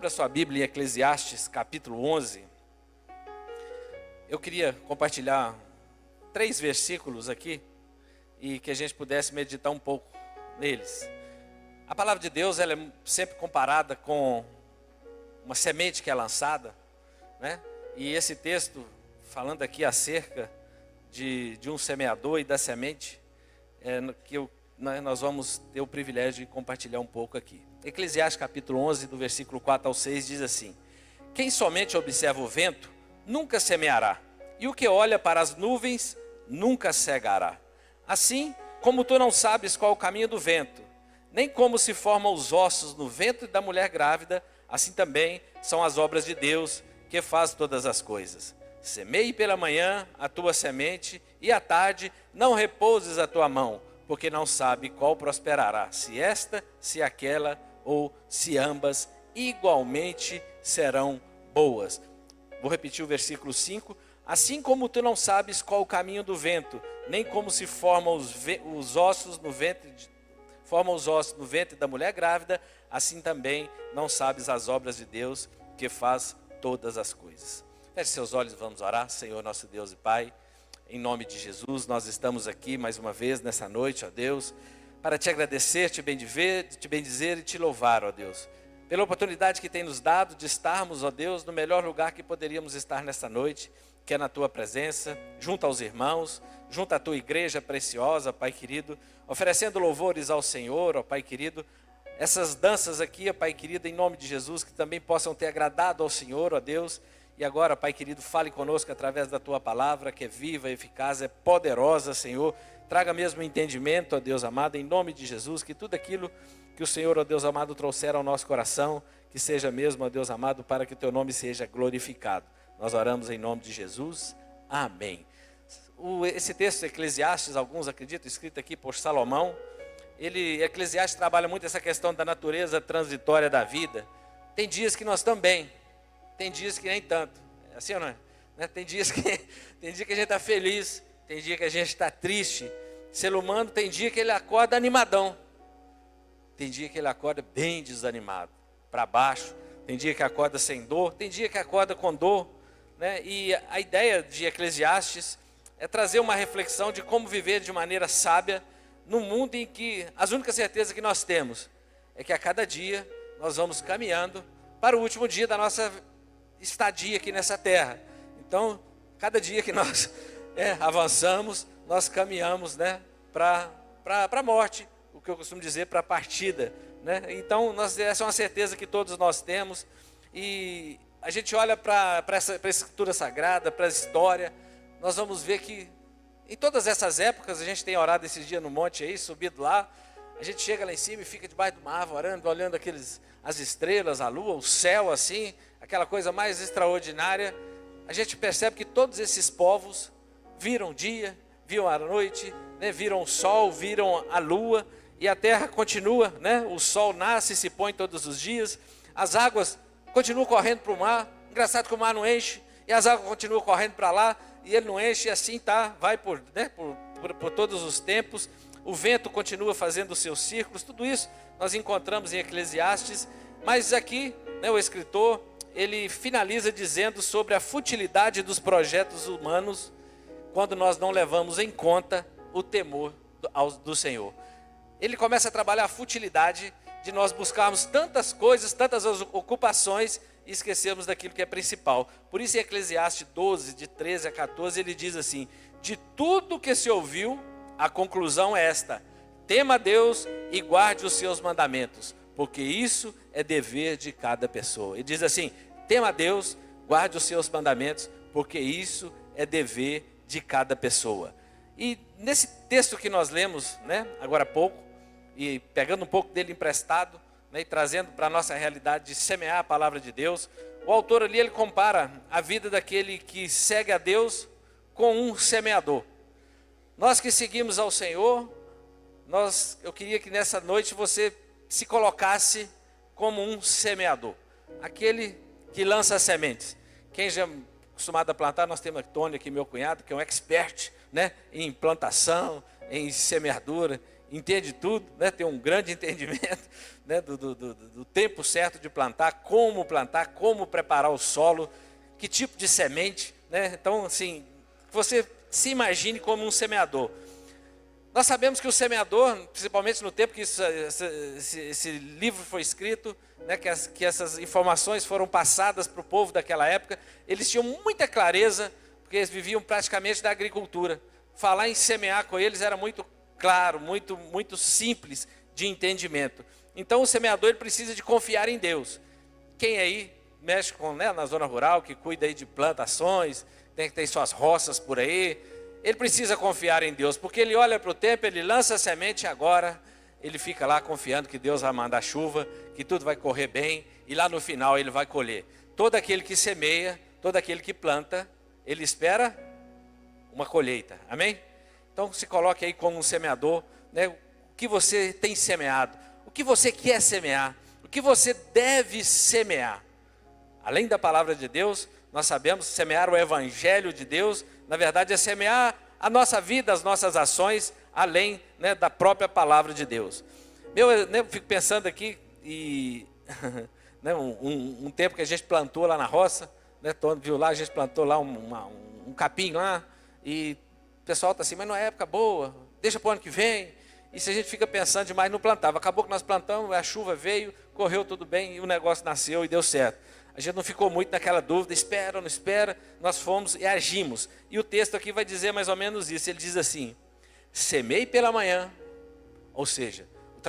Abra sua Bíblia em Eclesiastes, capítulo 11. Eu queria compartilhar 3 versículos aqui e que a gente pudesse meditar um pouco neles. A palavra de Deus, ela é sempre comparada com uma semente que é lançada, né? E esse texto, falando aqui acerca de um semeador e da semente, nós vamos ter o privilégio de compartilhar um pouco aqui. Eclesiastes capítulo 11, do versículo 4 ao 6, diz assim: quem somente observa o vento, nunca semeará, e o que olha para as nuvens, nunca cegará. Assim como tu não sabes qual é o caminho do vento, nem como se formam os ossos no ventre da mulher grávida, assim também são as obras de Deus, que faz todas as coisas. Semeie pela manhã a tua semente, e à tarde não repouses a tua mão, porque não sabe qual prosperará, se esta, se aquela, ou se ambas igualmente serão boas. Vou repetir o versículo 5. Assim como tu não sabes qual o caminho do vento, nem como se formam os ossos no ventre da mulher grávida, assim também não sabes as obras de Deus, que faz todas as coisas. Feche seus olhos e vamos orar. Senhor nosso Deus e Pai, em nome de Jesus, nós estamos aqui mais uma vez nessa noite, ó Deus, para te agradecer, te bendizer e te louvar, ó Deus, pela oportunidade que tem nos dado de estarmos, ó Deus, no melhor lugar que poderíamos estar nessa noite, que é na tua presença, junto aos irmãos, junto à tua igreja preciosa, Pai querido, oferecendo louvores ao Senhor, ó Pai querido. Essas danças aqui, ó Pai querido, em nome de Jesus, que também possam ter agradado ao Senhor, ó Deus. E agora, Pai querido, fale conosco através da tua palavra, que é viva, eficaz, é poderosa, Senhor. Traga mesmo entendimento, ó Deus amado, em nome de Jesus, que tudo aquilo que o Senhor, ó Deus amado, trouxer ao nosso coração, que seja mesmo, ó Deus amado, para que o teu nome seja glorificado. Nós oramos em nome de Jesus. Amém. Esse texto de Eclesiastes, alguns acreditam, escrito aqui por Salomão, Eclesiastes trabalha muito essa questão da natureza transitória da vida. Tem dias que nós estamos bem, tem dias que nem tanto. É assim ou não é? Tem dia que a gente está feliz, tem dia que a gente está triste. O ser humano tem dia que ele acorda animadão, tem dia que ele acorda bem desanimado, para baixo. Tem dia que acorda sem dor, tem dia que acorda com dor, né? E a ideia de Eclesiastes é trazer uma reflexão de como viver de maneira sábia num mundo em que as únicas certezas que nós temos é que a cada dia nós vamos caminhando para o último dia da nossa estadia aqui nessa terra. Então, cada dia que nós avançamos, nós caminhamos, né, para a morte, o que eu costumo dizer, para a partida, né? Então, essa é uma certeza que todos nós temos. E a gente olha para a Escritura Sagrada, para a história, nós vamos ver que em todas essas épocas, a gente tem orado esses dias no monte aí, subido lá, a gente chega lá em cima e fica debaixo de uma árvore orando, olhando as estrelas, a lua, o céu assim, aquela coisa mais extraordinária. A gente percebe que todos esses povos viram o dia, viram a noite, né, viram o sol, viram a lua, e a terra continua, né? O sol nasce e se põe todos os dias, as águas continuam correndo para o mar. Engraçado que o mar não enche, e as águas continuam correndo para lá, e ele não enche, e assim vai por todos os tempos. O vento continua fazendo os seus círculos. Tudo isso nós encontramos em Eclesiastes. Mas aqui, né, o escritor, ele finaliza dizendo sobre a futilidade dos projetos humanos, quando nós não levamos em conta o temor do Senhor. Ele começa a trabalhar a futilidade de nós buscarmos tantas coisas, tantas ocupações, e esquecemos daquilo que é principal. Por isso em Eclesiastes 12, de 13 a 14, ele diz assim: de tudo que se ouviu, a conclusão é esta: tema a Deus e guarde os seus mandamentos, porque isso é dever de cada pessoa. Ele diz assim: tema a Deus, guarde os seus mandamentos, porque isso é dever de cada pessoa. E nesse texto que nós lemos, né, agora há pouco, e pegando um pouco dele emprestado, né, e trazendo para a nossa realidade de semear a palavra de Deus, o autor ali, ele compara a vida daquele que segue a Deus com um semeador. Nós que seguimos ao Senhor, eu queria que nessa noite você se colocasse como um semeador, aquele que lança sementes. Quem já é acostumado a plantar, nós temos Tony aqui, meu cunhado, que é um expert, né, em plantação, em semeadura. entende tudo, né? Tem um grande entendimento, né? do tempo certo de plantar, como preparar o solo, que tipo de semente, né? Então, assim, você se imagine como um semeador. Nós sabemos que o semeador, principalmente no tempo que esse livro foi escrito, né, que essas informações foram passadas para o povo daquela época, eles tinham muita clareza, porque eles viviam praticamente da agricultura. Falar em semear com eles era muito claro, muito simples de entendimento. Então o semeador ele precisa de confiar em Deus. Quem aí mexe com, né, na zona rural, que cuida aí de plantações, tem suas roças por aí, ele precisa confiar em Deus, porque ele olha para o tempo, ele lança a semente e agora ele fica lá confiando que Deus vai mandar chuva, que tudo vai correr bem, e lá no final ele vai colher. Todo aquele que semeia, todo aquele que planta, ele espera uma colheita, amém? Então se coloque aí como um semeador, né? O que você tem semeado, o que você quer semear, o que você deve semear. Além da palavra de Deus, nós sabemos semear o evangelho de Deus, na verdade é semear a nossa vida, as nossas ações, além, né, da própria palavra de Deus. Eu fico pensando aqui, e né, um tempo que a gente plantou lá na roça, né, viu lá, a gente plantou lá um capim lá, e o pessoal está assim, mas não é época boa, deixa para o ano que vem. E se a gente fica pensando demais, não plantava. Acabou que nós plantamos, a chuva veio, correu tudo bem, e o negócio nasceu e deu certo. A gente não ficou muito naquela dúvida, espera ou não espera, nós fomos e agimos. E o texto aqui vai dizer mais ou menos isso, ele diz assim: semeie pela manhã, ou seja, o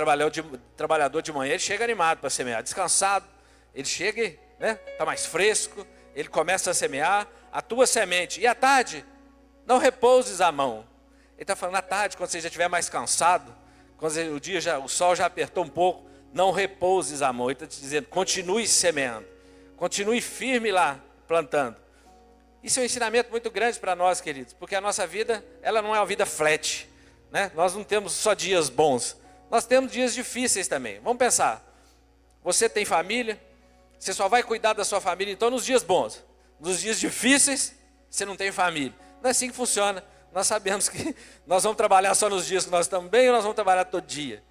trabalhador de manhã, ele chega animado para semear, descansado, ele chega, né, está mais fresco, ele começa a semear a tua semente, e à tarde, não repouses a mão. Ele está falando à tarde, quando você já estiver mais cansado, quando o sol já apertou um pouco, não repouses a mão. Ele está te dizendo, continue semeando. Continue firme lá, plantando. Isso é um ensinamento muito grande para nós, queridos, porque a nossa vida, ela não é uma vida flat, né? Nós não temos só dias bons, nós temos dias difíceis também. Vamos pensar, você tem família, você só vai cuidar da sua família então nos dias bons. Nos dias difíceis, você não tem família. Não é assim que funciona. Nós sabemos que nós vamos trabalhar só nos dias que nós estamos bem ou nós vamos trabalhar todo dia?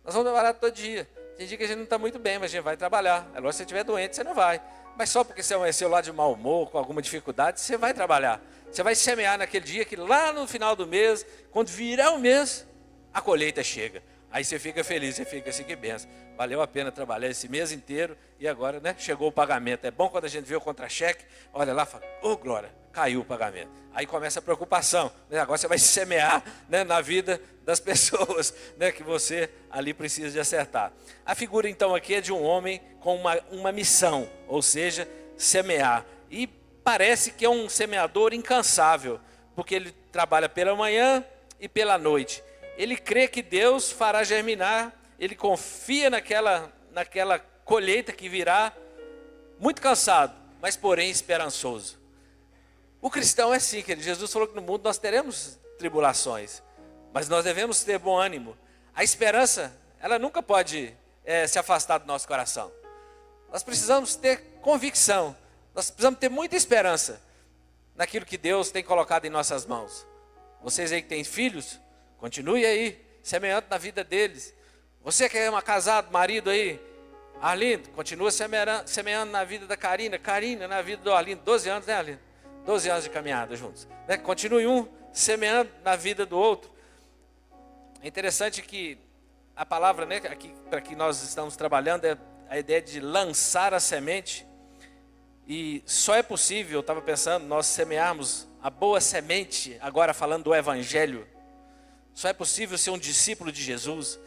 Nós vamos trabalhar todo dia. Tem dia que a gente não está muito bem, mas a gente vai trabalhar. É lógico que se você estiver doente, você não vai. Mas só porque você amanheceu lá de mau humor, com alguma dificuldade, você vai trabalhar. Você vai semear naquele dia que lá no final do mês, quando virar o mês, a colheita chega. Aí você fica feliz, você fica assim, que benção. Valeu a pena trabalhar esse mês inteiro e agora, né, chegou o pagamento. É bom quando a gente vê o contra-cheque, olha lá e fala, ô glória, caiu o pagamento. Aí começa a preocupação, né? Agora você vai semear, né, na vida das pessoas, né, que você ali precisa de acertar. A figura então aqui é de um homem com uma missão, ou seja, semear. E parece que é um semeador incansável, porque ele trabalha pela manhã e pela noite. Ele crê que Deus fará germinar, ele confia naquela colheita que virá, muito cansado, mas porém esperançoso. O cristão é assim, querido. Jesus falou que no mundo nós teremos tribulações, mas nós devemos ter bom ânimo. A esperança, ela nunca pode se afastar do nosso coração. Nós precisamos ter convicção, nós precisamos ter muita esperança naquilo que Deus tem colocado em nossas mãos. Vocês aí que têm filhos, continue aí, semeando na vida deles. Você que é casado, marido aí, Arlindo, continua semeando na vida da Karina, Karina na vida do Arlindo, 12 anos, né, Arlindo? 12 anos de caminhada juntos, né? Continue um semeando na vida do outro. É interessante que a palavra, né, aqui para que nós estamos trabalhando é a ideia de lançar a semente. E só é possível, eu estava pensando, nós semearmos a boa semente, agora falando do evangelho. Só é possível ser um discípulo de Jesus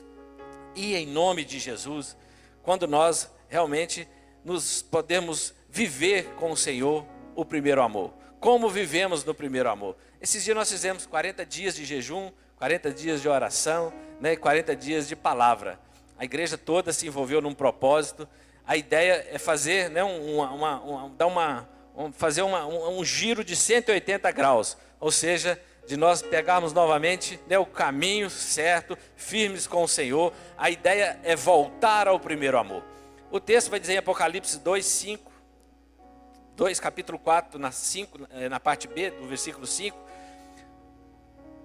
e em nome de Jesus, quando nós realmente nos podemos viver com o Senhor o primeiro amor. Como vivemos no primeiro amor? Esses dias nós fizemos 40 dias de jejum, 40 dias de oração, né, 40 dias de palavra. A igreja toda se envolveu num propósito. A ideia é fazer, né, fazer um giro de 180 graus, ou seja, de nós pegarmos novamente, né, o caminho certo, firmes com o Senhor. A ideia é voltar ao primeiro amor. O texto vai dizer em Apocalipse 2, capítulo 4, na parte B, do versículo 5.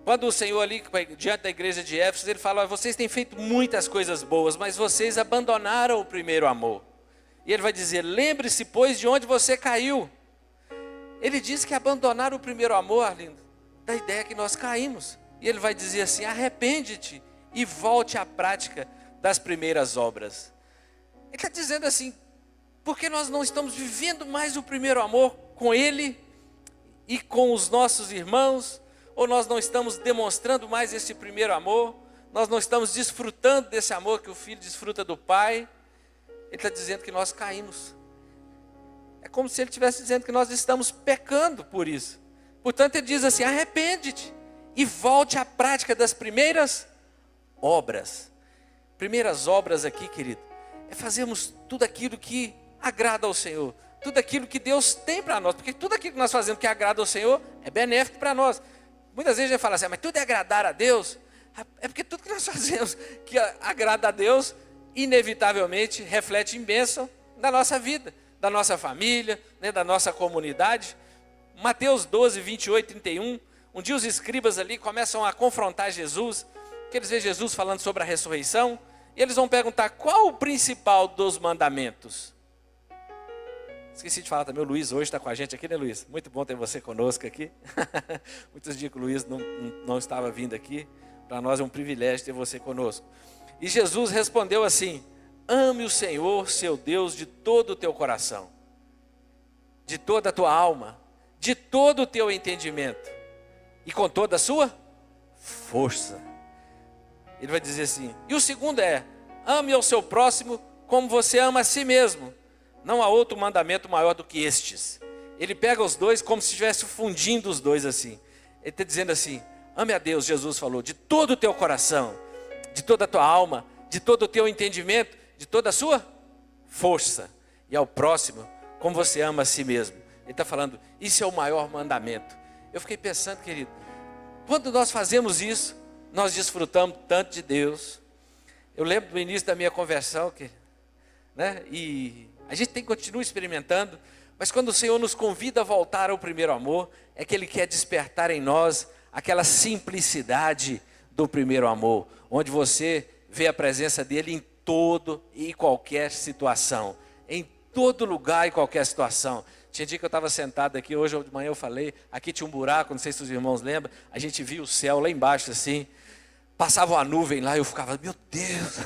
Quando o Senhor ali, diante da igreja de Éfeso, ele fala: vocês têm feito muitas coisas boas, mas vocês abandonaram o primeiro amor. E ele vai dizer: lembre-se, pois, de onde você caiu. Ele diz que abandonaram o primeiro amor, Arlindo, da ideia que nós caímos. E ele vai dizer assim: arrepende-te e volte à prática das primeiras obras. Ele está dizendo assim, porque nós não estamos vivendo mais o primeiro amor com Ele e com os nossos irmãos, ou nós não estamos demonstrando mais esse primeiro amor, nós não estamos desfrutando desse amor que o Filho desfruta do Pai. Ele está dizendo que nós caímos. É como se ele estivesse dizendo que nós estamos pecando por isso. Portanto, ele diz assim: arrepende-te e volte à prática das primeiras obras. Primeiras obras aqui, querido, é fazermos tudo aquilo que agrada ao Senhor, tudo aquilo que Deus tem para nós, porque tudo aquilo que nós fazemos que agrada ao Senhor é benéfico para nós. Muitas vezes a gente fala assim: mas tudo é agradar a Deus. É porque tudo que nós fazemos que agrada a Deus, inevitavelmente reflete em bênção na nossa vida, da nossa família, né, da nossa comunidade. Mateus 12, 28, 31, um dia os escribas ali começam a confrontar Jesus, que eles veem Jesus falando sobre a ressurreição, e eles vão perguntar: qual o principal dos mandamentos? Esqueci de falar também, o Luiz hoje está com a gente aqui, né, Luiz? Muito bom ter você conosco aqui. Muitos dias que o Luiz não estava vindo aqui, para nós é um privilégio ter você conosco. E Jesus respondeu assim: ame o Senhor, seu Deus, de todo o teu coração, de toda a tua alma, de todo o teu entendimento e com toda a sua força. Ele vai dizer assim, e o segundo é: ame ao seu próximo como você ama a si mesmo. Não há outro mandamento maior do que estes. Ele pega os dois como se estivesse fundindo os dois assim. Ele está dizendo assim: ame a Deus, Jesus falou, de todo o teu coração, de toda a tua alma, de todo o teu entendimento, de toda a sua força. E ao próximo como você ama a si mesmo. Ele está falando, isso é o maior mandamento. Eu fiquei pensando, querido, quando nós fazemos isso, nós desfrutamos tanto de Deus. Eu lembro do início da minha conversão, né? E a gente continua experimentando, mas quando o Senhor nos convida a voltar ao primeiro amor, é que Ele quer despertar em nós aquela simplicidade do primeiro amor, onde você vê a presença dEle em todo e qualquer situação, em todo lugar e qualquer situação. Tinha dia que eu estava sentado aqui, hoje de manhã eu falei, aqui tinha um buraco, não sei se os irmãos lembram, a gente via o céu lá embaixo assim, passava uma nuvem lá e eu ficava, meu Deus,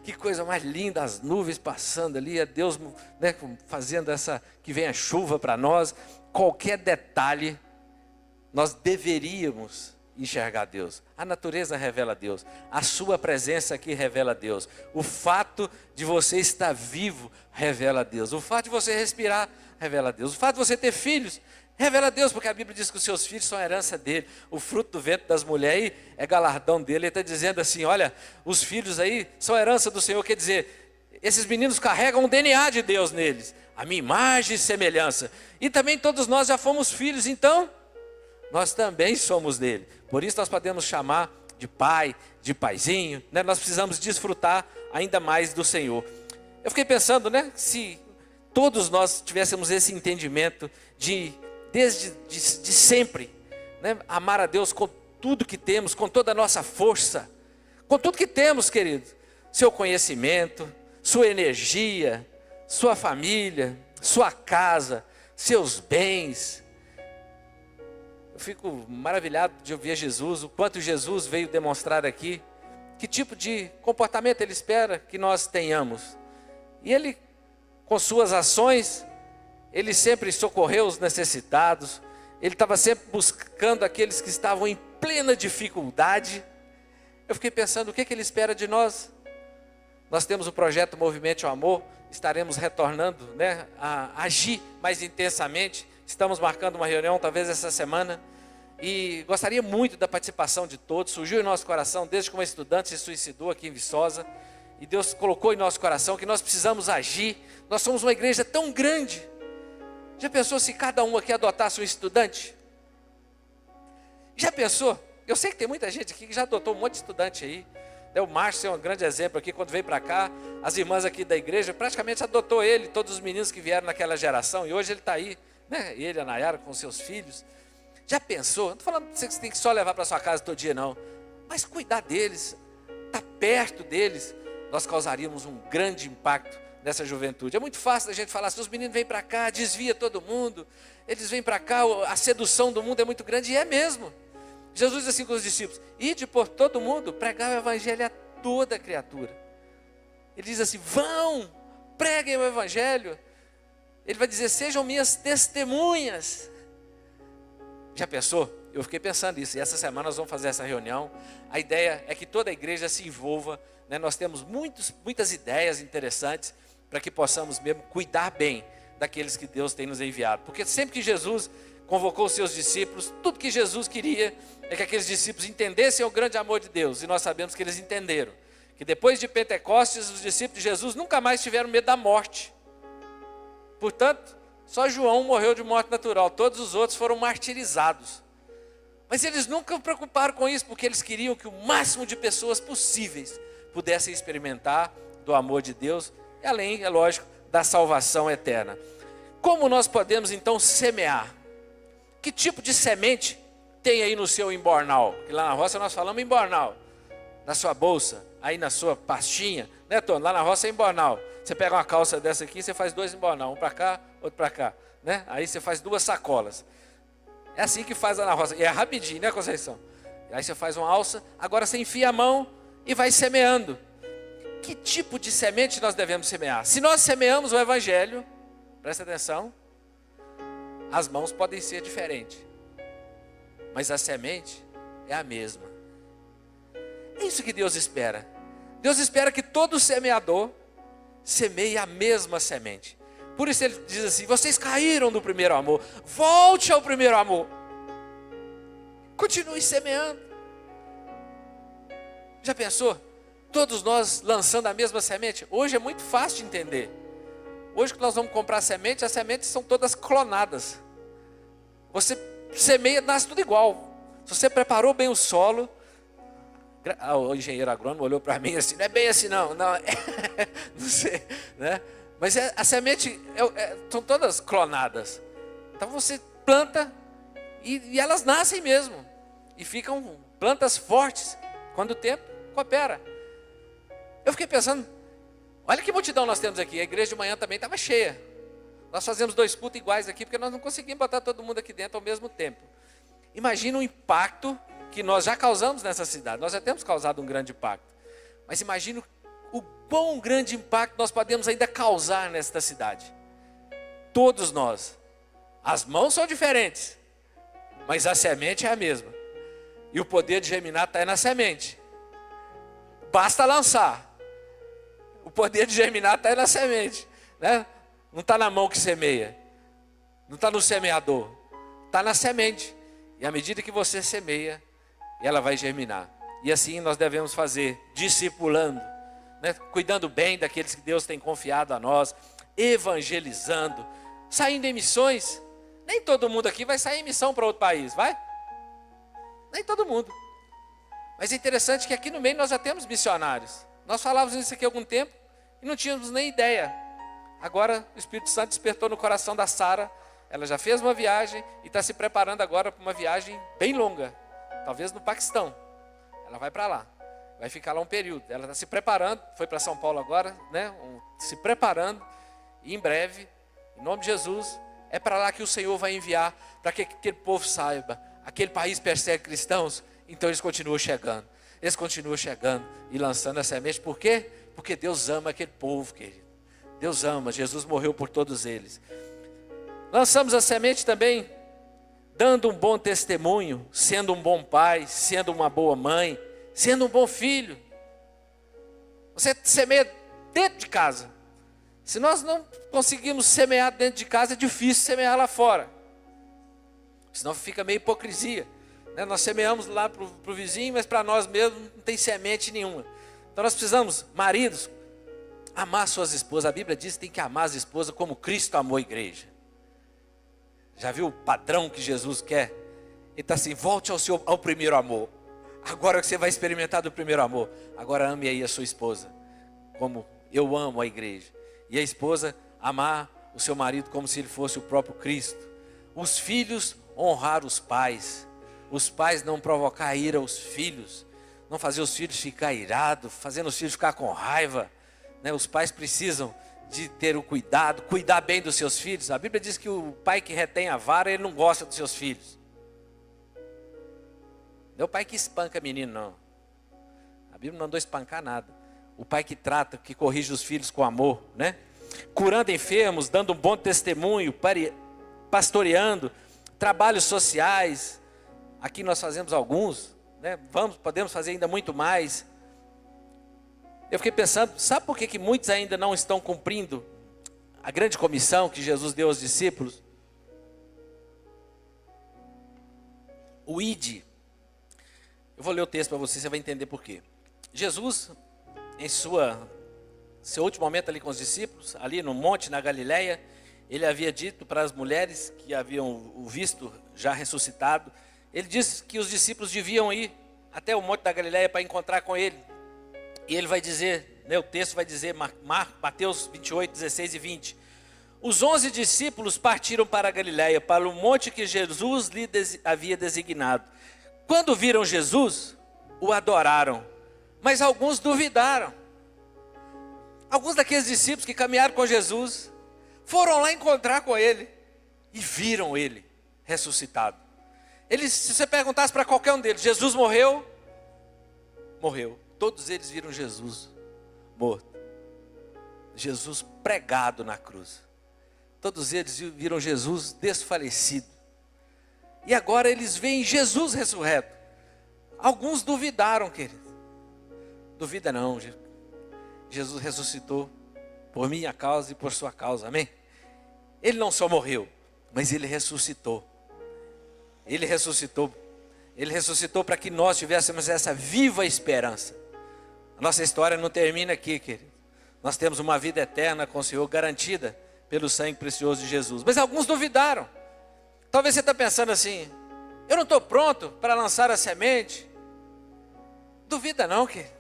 que coisa mais linda, as nuvens passando ali, é Deus, né, fazendo que venha chuva para nós. Qualquer detalhe, nós deveríamos enxergar Deus. A natureza revela Deus, a sua presença aqui revela Deus, o fato de você estar vivo revela Deus, o fato de você respirar revela Deus, o fato de você ter filhos revela a Deus, porque a Bíblia diz que os seus filhos são a herança dele. O fruto do ventre das mulheres é galardão dele. Ele está dizendo assim, olha, os filhos aí são a herança do Senhor. Quer dizer, esses meninos carregam o DNA de Deus neles, a minha imagem e semelhança. E também todos nós já fomos filhos, então nós também somos dele. Por isso nós podemos chamar de pai, de paizinho, né? Nós precisamos desfrutar ainda mais do Senhor. Eu fiquei pensando, né, se todos nós tivéssemos esse entendimento desde sempre, né? Amar a Deus com tudo que temos, com toda a nossa força, com tudo que temos, querido, seu conhecimento, sua energia, sua família, sua casa, seus bens. Eu fico maravilhado de ouvir Jesus, o quanto Jesus veio demonstrar aqui, que tipo de comportamento Ele espera que nós tenhamos. E Ele, com suas ações, Ele sempre socorreu os necessitados, Ele estava sempre buscando aqueles que estavam em plena dificuldade. Eu fiquei pensando, o que Ele espera de nós? Nós temos o projeto Movimento ao Amor, estaremos retornando, né, a agir mais intensamente. Estamos marcando uma reunião, talvez essa semana, e gostaria muito da participação de todos. Surgiu em nosso coração, desde que uma estudante se suicidou aqui em Viçosa, e Deus colocou em nosso coração que nós precisamos agir. Nós somos uma igreja tão grande. Já pensou se cada um aqui adotasse um estudante? Já pensou? Eu sei que tem muita gente aqui que já adotou um monte de estudante aí. O Márcio é um grande exemplo aqui, quando veio para cá, as irmãs aqui da igreja praticamente adotou ele, todos os meninos que vieram naquela geração, e hoje ele está aí, né? Ele e a Nayara com seus filhos. Já pensou? Não estou falando que você tem que só levar para sua casa todo dia, não. Mas cuidar deles, estar perto deles, nós causaríamos um grande impacto nessa juventude. É muito fácil a gente falar assim, os meninos vêm para cá, desvia todo mundo, eles vêm para cá, a sedução do mundo é muito grande, e é mesmo. Jesus diz assim com os discípulos, ide por todo mundo, pregar o evangelho a toda criatura. Ele diz assim, vão, preguem o evangelho. Ele vai dizer, sejam minhas testemunhas. Já pensou? Eu fiquei pensando nisso, e essa semana nós vamos fazer essa reunião. A ideia é que toda a igreja se envolva, né? Nós temos muitas ideias interessantes para que possamos mesmo cuidar bem daqueles que Deus tem nos enviado. Porque sempre que Jesus convocou os seus discípulos, tudo que Jesus queria é que aqueles discípulos entendessem o grande amor de Deus. E nós sabemos que eles entenderam. Que depois de Pentecostes, os discípulos de Jesus nunca mais tiveram medo da morte. Portanto, só João morreu de morte natural. Todos os outros foram martirizados. Mas eles nunca se preocuparam com isso, porque eles queriam que o máximo de pessoas possíveis pudessem experimentar do amor de Deus, e além, é lógico, da salvação eterna. Como nós podemos então semear? Que tipo de semente tem aí no seu embornal? Porque lá na roça nós falamos embornal. Na sua bolsa, aí na sua pastinha, né, Tony? Lá na roça é embornal. Você pega uma calça dessa aqui, você faz 2 embornal, um para cá, outro para cá, né? Aí você faz 2 sacolas. É assim que faz lá na roça. E é rapidinho, né, Conceição? Aí você faz uma alça, agora você enfia a mão e vai semeando. Que tipo de semente nós devemos semear? Se nós semeamos o evangelho, presta atenção, as mãos podem ser diferentes, mas a semente é a mesma. É isso que Deus espera. Deus espera que todo semeador semeie a mesma semente. Por isso ele diz assim, vocês caíram do primeiro amor, volte ao primeiro amor. Continue semeando. Já pensou? Todos nós lançando a mesma semente? Hoje é muito fácil de entender. Hoje que nós vamos comprar semente, as sementes são todas clonadas. Você semeia, nasce tudo igual. Se você preparou bem o solo, o engenheiro agrônomo olhou para mim assim, não é bem assim não, não sei, né? Mas a semente são todas clonadas. Então você planta e elas nascem mesmo. E ficam plantas fortes quando o tempo coopera. Eu fiquei pensando, olha que multidão nós temos aqui. A igreja de manhã também estava cheia. Nós fazemos 2 cultos iguais aqui, porque nós não conseguimos botar todo mundo aqui dentro ao mesmo tempo. Imagina o impacto que nós já causamos nessa cidade. Nós já temos causado um grande impacto. Mas imagina o quão grande impacto nós podemos ainda causar nesta cidade. Todos nós. As mãos são diferentes, mas a semente é a mesma. E o poder de germinar está na semente. Basta lançar. O poder de germinar está na semente, né? Não está na mão que semeia. Não está no semeador. Está na semente. E à medida que você semeia, ela vai germinar. E assim nós devemos fazer, discipulando, né? Cuidando bem daqueles que Deus tem confiado a nós, evangelizando, saindo em missões. Nem todo mundo aqui vai sair em missão para outro país, vai? Nem todo mundo. Mas é interessante que aqui no meio nós já temos missionários. Nós falávamos isso aqui há algum tempo e não tínhamos nem ideia. Agora o Espírito Santo despertou no coração da Sara. Ela já fez uma viagem e está se preparando agora para uma viagem bem longa. Talvez no Paquistão. Ela vai para lá. Vai ficar lá um período. Ela está se preparando. Foi para São Paulo agora, né? Se preparando. E em breve, em nome de Jesus, é para lá que o Senhor vai enviar, para que aquele povo saiba. Aquele país persegue cristãos, então eles continuam chegando. Eles continuam chegando e lançando a semente. Por quê? Porque Deus ama aquele povo, querido. Deus ama, Jesus morreu por todos eles. Lançamos a semente também, dando um bom testemunho, sendo um bom pai, sendo uma boa mãe, sendo um bom filho. Você semeia dentro de casa. Se nós não conseguimos semear dentro de casa, é difícil semear lá fora. Senão fica meio hipocrisia, né? Nós semeamos lá para o vizinho, mas para nós mesmos não tem semente nenhuma. Então nós precisamos, maridos, amar suas esposas. A Bíblia diz que tem que amar as esposas como Cristo amou a igreja. Já viu o padrão que Jesus quer? Ele está assim, volte ao primeiro amor. Agora que você vai experimentar do primeiro amor, agora ame aí a sua esposa, como eu amo a igreja. E a esposa amar o seu marido como se ele fosse o próprio Cristo. Os filhos, honrar os pais não provocar ira aos filhos, não fazer os filhos ficar irados, fazendo os filhos ficar com raiva, né? Os pais precisam de ter o cuidado, cuidar bem dos seus filhos. A Bíblia diz que o pai que retém a vara, ele não gosta dos seus filhos. Não é o pai que espanca menino, não. A Bíblia não mandou espancar nada. O pai que trata, que corrige os filhos com amor, né? Curando enfermos, dando um bom testemunho, pastoreando, trabalhos sociais. Aqui nós fazemos alguns, né? Podemos fazer ainda muito mais. Eu fiquei pensando, sabe por que muitos ainda não estão cumprindo a grande comissão que Jesus deu aos discípulos? O ID. Eu vou ler o texto para você vai entender por quê. Jesus, em seu último momento ali com os discípulos, ali no monte, na Galileia, ele havia dito para as mulheres que haviam o visto já ressuscitado, ele disse que os discípulos deviam ir até o monte da Galileia para encontrar com ele. E ele vai dizer, né, o texto vai dizer, Mateus 28, 16 e 20. Os 11 discípulos partiram para a Galileia, para o monte que Jesus lhe havia designado. Quando viram Jesus, o adoraram, mas alguns duvidaram. Alguns daqueles discípulos que caminharam com Jesus, foram lá encontrar com ele, e viram ele ressuscitado. Se você perguntasse para qualquer um deles, Jesus morreu? Morreu. Todos eles viram Jesus morto. Jesus pregado na cruz. Todos eles viram Jesus desfalecido. E agora eles veem Jesus ressurreto. Alguns duvidaram, querido. Duvida não, Jesus ressuscitou por minha causa e por sua causa, amém? Ele não só morreu, mas ele ressuscitou. Ele ressuscitou. Ele ressuscitou para que nós tivéssemos essa viva esperança. A nossa história não termina aqui, querido. Nós temos uma vida eterna com o Senhor garantida pelo sangue precioso de Jesus. Mas alguns duvidaram. Talvez você está pensando assim, eu não estou pronto para lançar a semente. Duvida não, querido.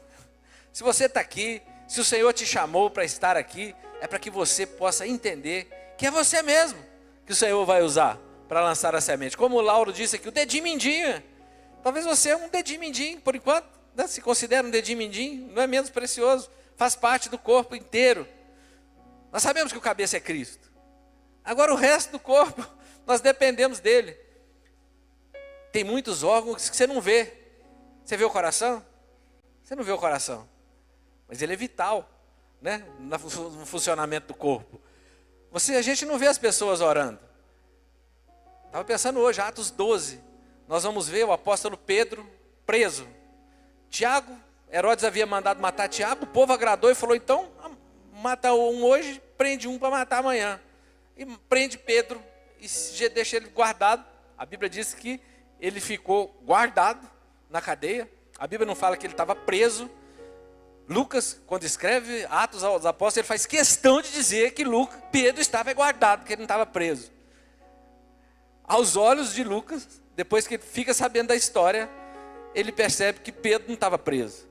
Se você está aqui, se o Senhor te chamou para estar aqui, é para que você possa entender que é você mesmo que o Senhor vai usar para lançar a semente. Como o Lauro disse aqui, o dedinho mindinho. Talvez você é um dedinho mindinho, por enquanto. Se considera um dedinho mindinho, não é menos precioso, faz parte do corpo inteiro. Nós sabemos que o cabeça é Cristo. Agora o resto do corpo, nós dependemos dele. Tem muitos órgãos que você não vê. Você vê o coração? Você não vê o coração. Mas ele é vital, né? No funcionamento do corpo. A gente não vê as pessoas orando. Estava pensando hoje, Atos 12. Nós vamos ver o apóstolo Pedro preso. Tiago, Herodes havia mandado matar Tiago, o povo agradou e falou, então mata um hoje, prende um para matar amanhã. E prende Pedro e deixa ele guardado. A Bíblia diz que ele ficou guardado na cadeia. A Bíblia não fala que ele estava preso. Lucas, quando escreve Atos aos Apóstolos, ele faz questão de dizer que Pedro estava guardado, que ele não estava preso. Aos olhos de Lucas, depois que ele fica sabendo da história, ele percebe que Pedro não estava preso.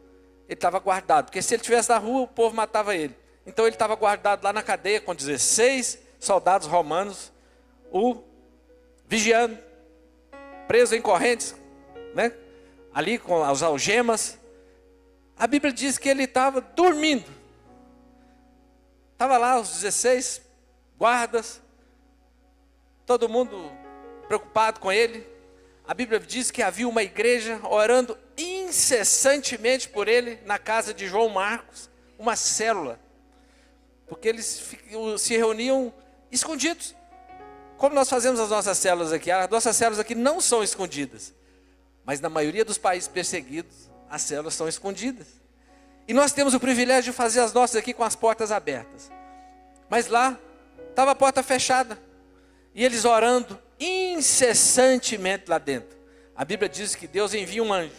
Ele estava guardado, porque se ele estivesse na rua, o povo matava ele. Então ele estava guardado lá na cadeia com 16 soldados romanos, o vigiando, preso em correntes, né? Ali com as algemas. A Bíblia diz que ele estava dormindo. Estava lá os 16 guardas, todo mundo preocupado com ele. A Bíblia diz que havia uma igreja orando incessantemente por ele na casa de João Marcos, uma célula, porque eles se reuniam escondidos, como nós fazemos as nossas células aqui. As nossas células aqui não são escondidas, mas na maioria dos países perseguidos, as células são escondidas. E nós temos o privilégio de fazer as nossas aqui com as portas abertas. Mas lá, estava a porta fechada, e eles orando incessantemente lá dentro. A Bíblia diz que Deus envia um anjo.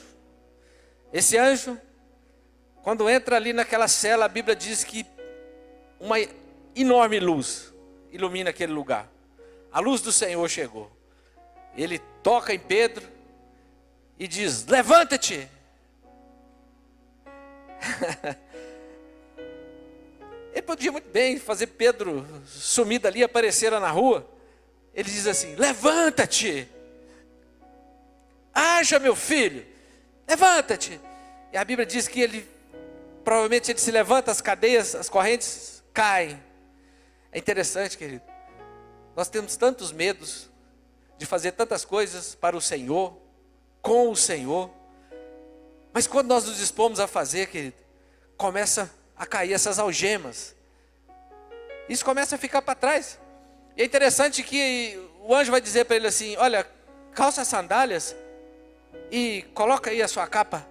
Esse anjo, quando entra ali naquela cela, a Bíblia diz que uma enorme luz ilumina aquele lugar. A luz do Senhor chegou. Ele toca em Pedro e diz, levanta-te. Ele podia muito bem fazer Pedro sumir dali e aparecer na rua. Ele diz assim, levanta-te. haja, meu filho, levanta-te. E a Bíblia diz que provavelmente ele se levanta, as cadeias, as correntes caem. É interessante, querido. Nós temos tantos medos de fazer tantas coisas para o Senhor, com o Senhor. Mas quando nós nos dispomos a fazer, querido, começa a cair essas algemas. Isso começa a ficar para trás. E é interessante que o anjo vai dizer para ele assim: olha, calça as sandálias e coloca aí a sua capa.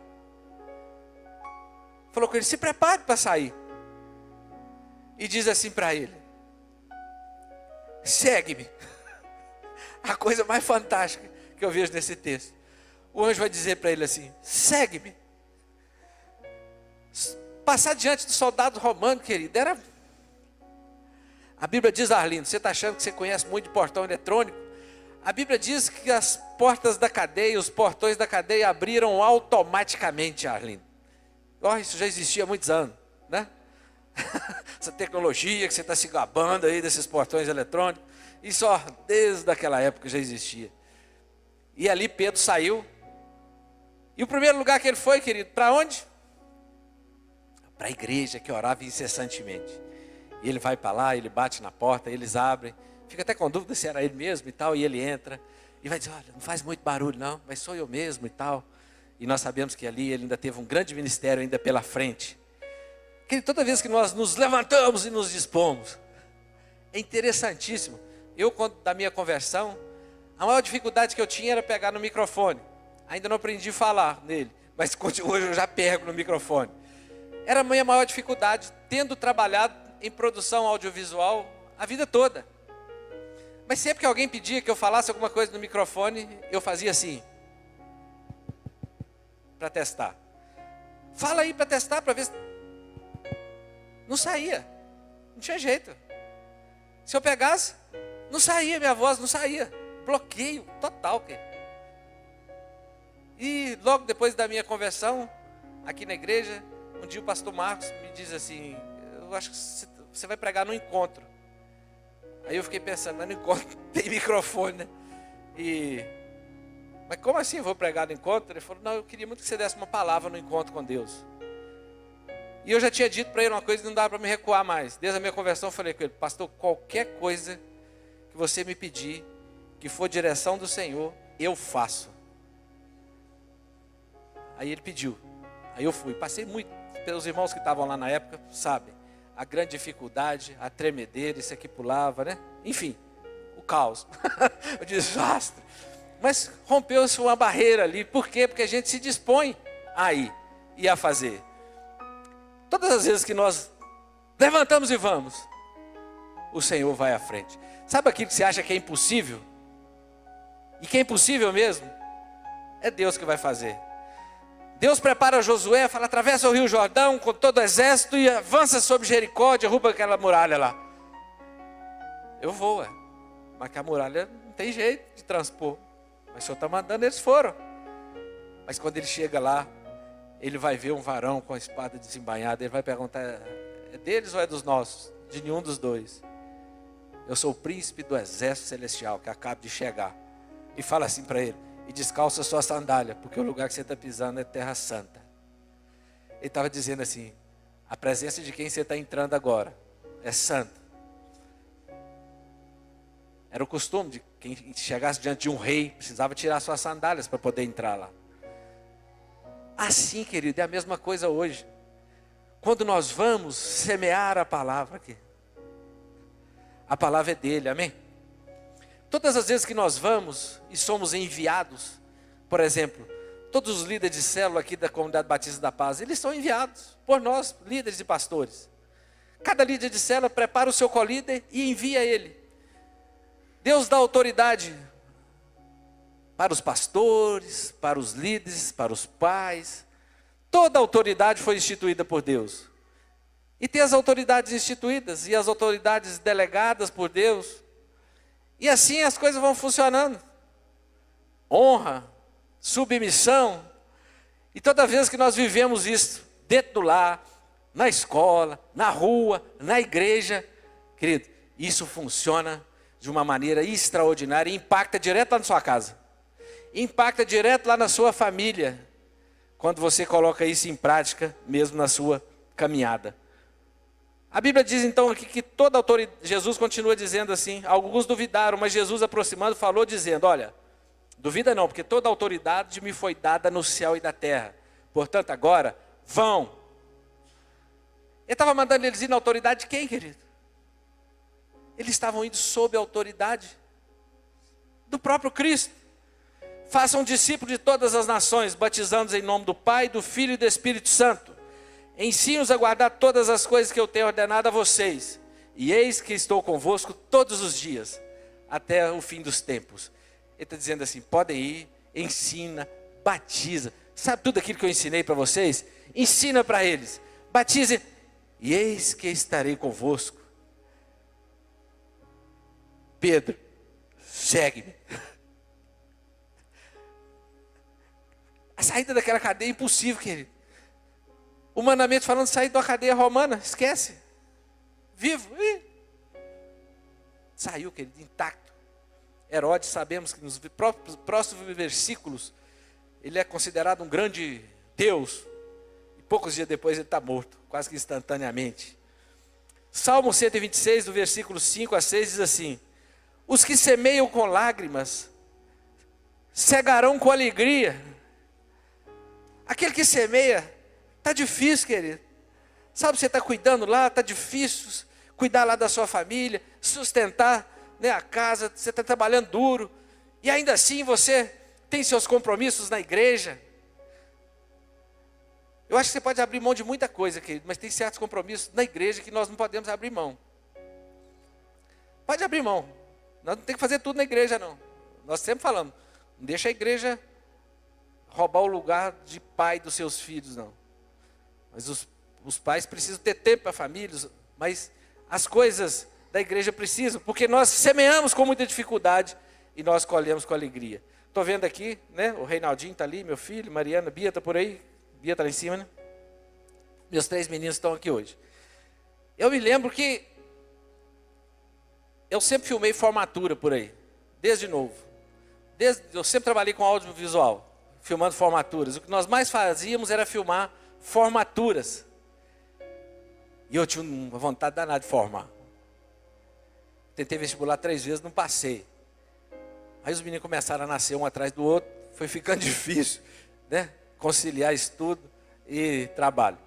Falou com ele: se prepare para sair. E diz assim para ele: segue-me. A coisa mais fantástica que eu vejo nesse texto. O anjo vai dizer para ele assim: segue-me. Passar diante do soldado romano, querido, era... A Bíblia diz, Arlindo, você está achando que você conhece muito de portão eletrônico? A Bíblia diz que as portas da cadeia, os portões da cadeia abriram automaticamente, Arlindo. Isso já existia há muitos anos, né? Essa tecnologia que você está se gabando aí desses portões eletrônicos, isso desde aquela época já existia. E ali Pedro saiu. E o primeiro lugar que ele foi, querido, para onde? Para a igreja que orava incessantemente. E ele vai para lá, ele bate na porta, eles abrem. Fica até com dúvida se era ele mesmo e tal. E ele entra e vai dizer: olha, não faz muito barulho não, mas sou eu mesmo e tal. E nós sabemos que ali ele ainda teve um grande ministério ainda pela frente. Que toda vez que nós nos levantamos e nos dispomos, é interessantíssimo. Eu, quando da minha conversão, a maior dificuldade que eu tinha era pegar no microfone. Ainda não aprendi a falar nele, mas hoje eu já pego no microfone. Era a minha maior dificuldade, tendo trabalhado em produção audiovisual a vida toda. Mas sempre que alguém pedia que eu falasse alguma coisa no microfone, eu fazia assim, para testar. Fala aí para testar, para ver se... Não saía, não tinha jeito. Se eu pegasse, não saía, minha voz não saía. Bloqueio total. E logo depois da minha conversão, aqui na igreja, um dia o pastor Marcos me diz assim: eu acho que você vai pregar no encontro. Aí eu fiquei pensando: mas no encontro tem microfone, né? Mas como assim eu vou pregar no encontro? Ele falou: não, eu queria muito que você desse uma palavra no encontro com Deus. E eu já tinha dito para ele uma coisa e não dava para me recuar mais. Desde a minha conversão eu falei com ele: pastor, qualquer coisa que você me pedir, que for direção do Senhor, eu faço. Aí ele pediu. Aí eu fui. Passei muito, pelos irmãos que estavam lá na época, sabem, a grande dificuldade, a tremedeira, isso aqui pulava, né? Enfim, o caos, o desastre. Mas rompeu-se uma barreira ali. Por quê? Porque a gente se dispõe a ir e a fazer. Todas as vezes que nós levantamos e vamos, o Senhor vai à frente. Sabe aquilo que você acha que é impossível? E que é impossível mesmo? É Deus que vai fazer. Deus prepara Josué, fala: atravessa o rio Jordão com todo o exército e avança sobre Jericó, derruba aquela muralha lá. Eu vou, mas que a muralha não tem jeito de transpor. Mas o Senhor está mandando, eles foram. Mas quando ele chega lá, ele vai ver um varão com a espada desembainhada. Ele vai perguntar: é deles ou é dos nossos? De nenhum dos dois. Eu sou o príncipe do exército celestial que acaba de chegar. E fala assim para ele: e descalça sua sandália, porque o lugar que você está pisando é terra santa. Ele estava dizendo assim: a presença de quem você está entrando agora é santa. Era o costume de quem chegasse diante de um rei, precisava tirar suas sandálias para poder entrar lá. Assim, querido, é a mesma coisa hoje. Quando nós vamos semear a palavra aqui, a palavra é dele, amém? Todas as vezes que nós vamos e somos enviados, por exemplo, todos os líderes de célula aqui da Comunidade Batista da Paz, eles são enviados por nós, líderes e pastores. Cada líder de célula prepara o seu colíder e envia ele. Deus dá autoridade para os pastores, para os líderes, para os pais. Toda a autoridade foi instituída por Deus. E tem as autoridades instituídas e as autoridades delegadas por Deus. E assim as coisas vão funcionando. Honra, submissão. E toda vez que nós vivemos isso, dentro do lar, na escola, na rua, na igreja, querido, isso funciona de uma maneira extraordinária e impacta direto lá na sua casa. impacta direto lá na sua família, quando você coloca isso em prática, mesmo na sua caminhada. A Bíblia diz então aqui que toda autoridade, Jesus continua dizendo assim, alguns duvidaram, mas Jesus aproximando falou dizendo, olha, duvida não, porque toda autoridade me foi dada no céu e da terra. Portanto, agora, vão. Ele estava mandando eles ir na autoridade de quem, querido? Eles estavam indo sob a autoridade do próprio Cristo. Façam discípulos de todas as nações, batizando-os em nome do Pai, do Filho e do Espírito Santo. Ensine-os a guardar todas as coisas que eu tenho ordenado a vocês. E eis que estou convosco todos os dias, até o fim dos tempos. Ele está dizendo assim, podem ir, ensina, batiza. Sabe tudo aquilo que eu ensinei para vocês? Ensina para eles, batize. E eis que estarei convosco. Pedro, segue-me. A saída daquela cadeia é impossível, querido. Humanamente falando, sair de uma cadeia romana, esquece. Vivo. Saiu, querido, intacto. Herodes, sabemos que nos próximos versículos, ele é considerado um grande Deus. E poucos dias depois ele está morto, quase que instantaneamente. Salmo 126, do versículo 5 a 6, diz assim, os que semeiam com lágrimas, cegarão com alegria. Aquele que semeia, está difícil, querido. Sabe, você está cuidando lá, está difícil cuidar lá da sua família, sustentar, né, a casa, você está trabalhando duro. E ainda assim você tem seus compromissos na igreja. Eu acho que você pode abrir mão de muita coisa, querido, mas tem certos compromissos na igreja que nós não podemos abrir mão. Pode abrir mão. Nós não temos que fazer tudo na igreja, não. Nós sempre falamos, não deixa a igreja roubar o lugar de pai dos seus filhos, não. Mas os pais precisam ter tempo para a família, mas as coisas da igreja precisam, porque nós semeamos com muita dificuldade e nós colhemos com alegria. Estou vendo aqui, né? O Reinaldinho está ali, meu filho, Mariana, Bia está por aí, Bia está lá em cima, né? Meus 3 meninos estão aqui hoje. Eu me lembro que eu sempre filmei formatura por aí, desde novo. Eu sempre trabalhei com audiovisual, filmando formaturas. O que nós mais fazíamos era filmar formaturas. E eu tinha uma vontade danada de formar. Tentei vestibular 3 vezes, não passei. Aí os meninos começaram a nascer um atrás do outro, foi ficando difícil, né? Conciliar estudo e trabalho.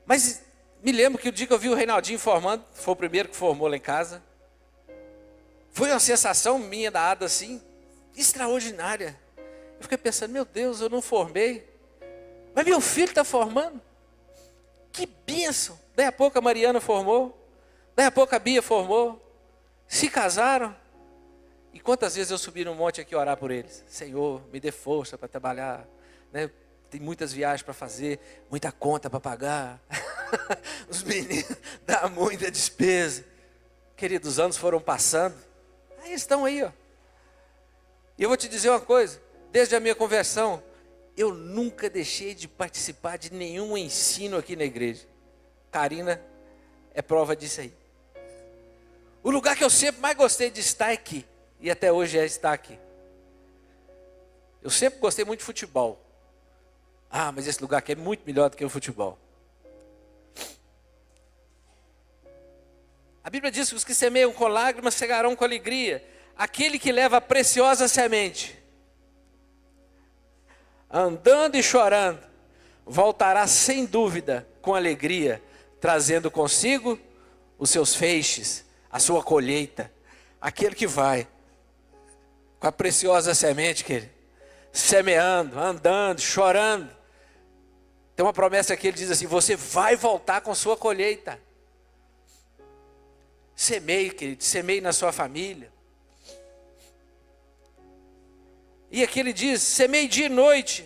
Mas me lembro que o dia que eu vi o Reinaldinho formando, foi o primeiro que formou lá em casa, foi uma sensação minha da Ada assim, extraordinária. Eu fiquei pensando, meu Deus, eu não formei, mas meu filho está formando. Que bênção. Daí a pouco a Mariana formou, daí a pouco a Bia formou, se casaram. E quantas vezes eu subi no monte aqui orar por eles? Senhor, me dê força para trabalhar, né? Tem muitas viagens para fazer, muita conta para pagar. Os meninos dão muita despesa. Queridos, os anos foram passando, aí estão aí, ó. E eu vou te dizer uma coisa, desde a minha conversão, eu nunca deixei de participar de nenhum ensino aqui na igreja. Karina é prova disso aí. O lugar que eu sempre mais gostei de estar é aqui. E até hoje é estar aqui. Eu sempre gostei muito de futebol. Ah, mas esse lugar aqui é muito melhor do que o futebol. A Bíblia diz que os que semeiam com lágrimas cegarão com alegria. Aquele que leva a preciosa semente, andando e chorando, voltará sem dúvida com alegria, trazendo consigo os seus feixes, a sua colheita. Aquele que vai com a preciosa semente, querido, semeando, andando, chorando. Tem uma promessa que ele diz assim, você vai voltar com sua colheita. Semeie, querido, semeie na sua família. E aqui ele diz, semeie dia e noite,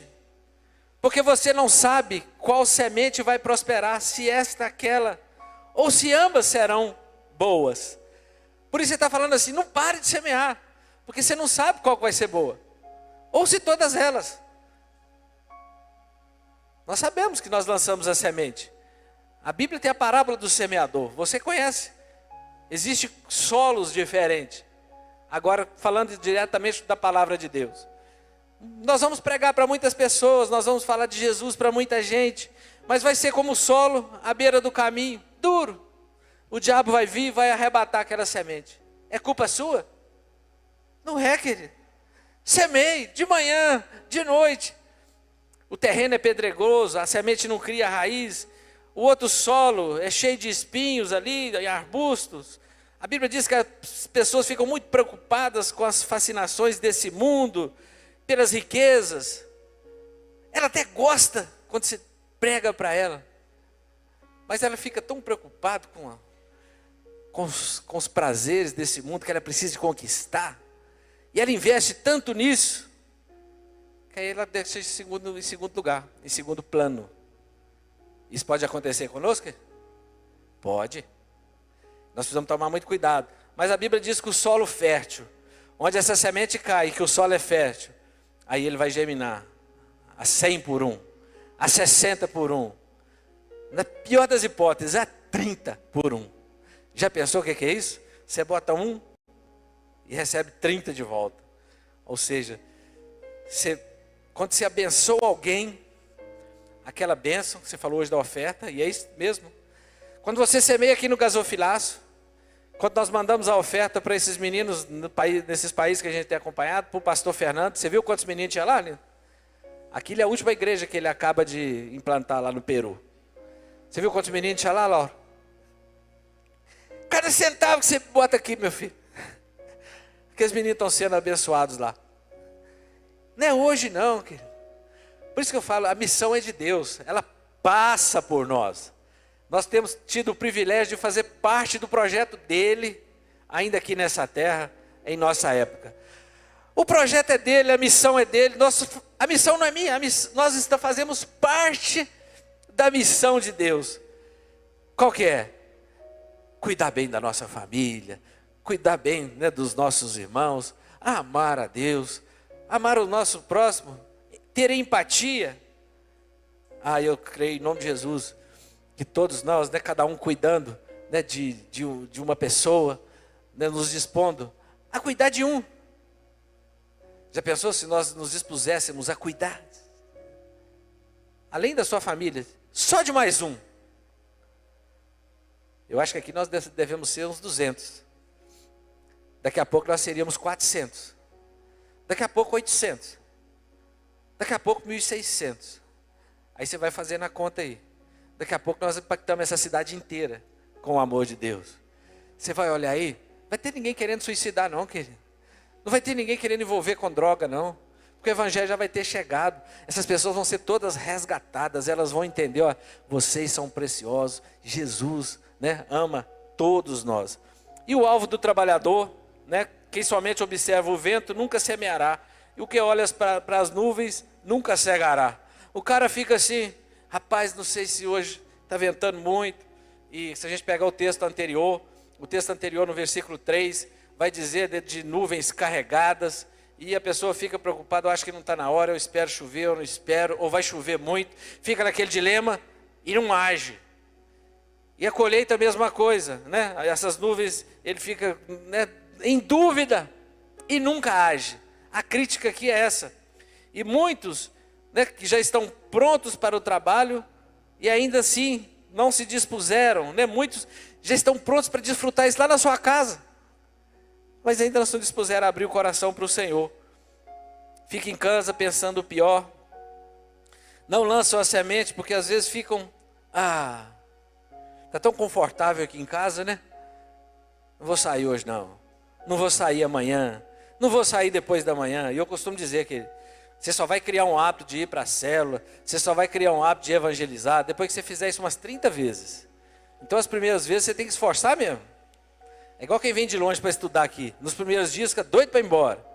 porque você não sabe qual semente vai prosperar, se esta, aquela, ou se ambas serão boas. Por isso ele está falando assim, não pare de semear, porque você não sabe qual vai ser boa, ou se todas elas. Nós sabemos que nós lançamos a semente. A Bíblia tem a parábola do semeador, você conhece. Existem solos diferentes. Agora, falando diretamente da palavra de Deus. Nós vamos pregar para muitas pessoas, nós vamos falar de Jesus para muita gente, mas vai ser como o solo à beira do caminho, duro. O diabo vai vir e vai arrebatar aquela semente. É culpa sua? Não é, querido. Semeie de manhã, de noite. O terreno é pedregoso, a semente não cria raiz. O outro solo é cheio de espinhos ali, e arbustos. A Bíblia diz que as pessoas ficam muito preocupadas com as fascinações desse mundo, pelas riquezas. Ela até gosta quando se prega para ela, mas ela fica tão preocupada com os prazeres desse mundo que ela precisa de conquistar. E ela investe tanto nisso, que aí ela deixa em segundo lugar, em segundo plano. Isso pode acontecer conosco? Pode. Nós precisamos tomar muito cuidado. Mas a Bíblia diz que o solo fértil, onde essa semente cai, que o solo é fértil, aí ele vai germinar a 100 por 1, a 60 por 1. Na pior das hipóteses, a 30 por 1. Já pensou o que é isso? Você bota 1 e recebe 30 de volta. Ou seja, quando você abençoa alguém, aquela bênção que você falou hoje da oferta, e é isso mesmo. Quando você semeia aqui no Gasofilaço, quando nós mandamos a oferta para esses meninos nesses países que a gente tem acompanhado, para o pastor Fernando, você viu quantos meninos tinha lá, né? Aquilo é a última igreja que ele acaba de implantar lá no Peru. Você viu quantos meninos tinha lá, Laura? Cada centavo que você bota aqui, meu filho. Aqueles meninos estão sendo abençoados lá. Não é hoje não, querido. Por isso que eu falo, a missão é de Deus. Ela passa por nós. Nós temos tido o privilégio de fazer parte do projeto dele, ainda aqui nessa terra, em nossa época. O projeto é dele, a missão é dele. A missão não é minha, nós fazemos parte da missão de Deus. Qual que é? Cuidar bem da nossa família, cuidar bem, né, dos nossos irmãos, amar a Deus, amar o nosso próximo, ter empatia. Eu creio em nome de Jesus, que todos nós, né, cada um cuidando, né, de uma pessoa, né, nos dispondo a cuidar de um. Já pensou se nós nos dispuséssemos a cuidar, além da sua família, só de mais um? Eu acho que aqui nós devemos ser uns 200. Daqui a pouco nós seríamos 400. Daqui a pouco 800. Daqui a pouco 1.600. Aí você vai fazendo a conta aí. Daqui a pouco nós impactamos essa cidade inteira com o amor de Deus. Você vai olhar aí, vai ter ninguém querendo suicidar não, querido. Não vai ter ninguém querendo envolver com droga não. Porque o evangelho já vai ter chegado. Essas pessoas vão ser todas resgatadas. Elas vão entender, ó, vocês são preciosos. Jesus, né, ama todos nós. E o alvo do trabalhador, né, quem somente observa o vento nunca semeará. E o que olha para as nuvens nunca cegará. O cara fica assim, rapaz, não sei se hoje está ventando muito. E se a gente pegar o texto anterior no versículo 3, vai dizer de nuvens carregadas. E a pessoa fica preocupada, eu acho que não está na hora, eu espero chover, eu não espero, ou vai chover muito. Fica naquele dilema e não age. E a colheita é a mesma coisa, né? Essas nuvens, ele fica, né, em dúvida e nunca age. A crítica aqui é essa. E muitos, né, que já estão prontos para o trabalho e ainda assim não se dispuseram, né? Muitos já estão prontos para desfrutar isso lá na sua casa, mas ainda não se dispuseram a abrir o coração para o Senhor. Fica em casa pensando o pior. Não lançam a semente porque às vezes ficam, está tão confortável aqui em casa, né? Não vou sair hoje não. Não vou sair amanhã. Não vou sair depois da manhã. E eu costumo dizer que você só vai criar um hábito de ir para a célula. Você só vai criar um hábito de evangelizar depois que você fizer isso umas 30 vezes. Então as primeiras vezes você tem que esforçar mesmo. É igual quem vem de longe para estudar aqui. Nos primeiros dias fica doido para ir embora,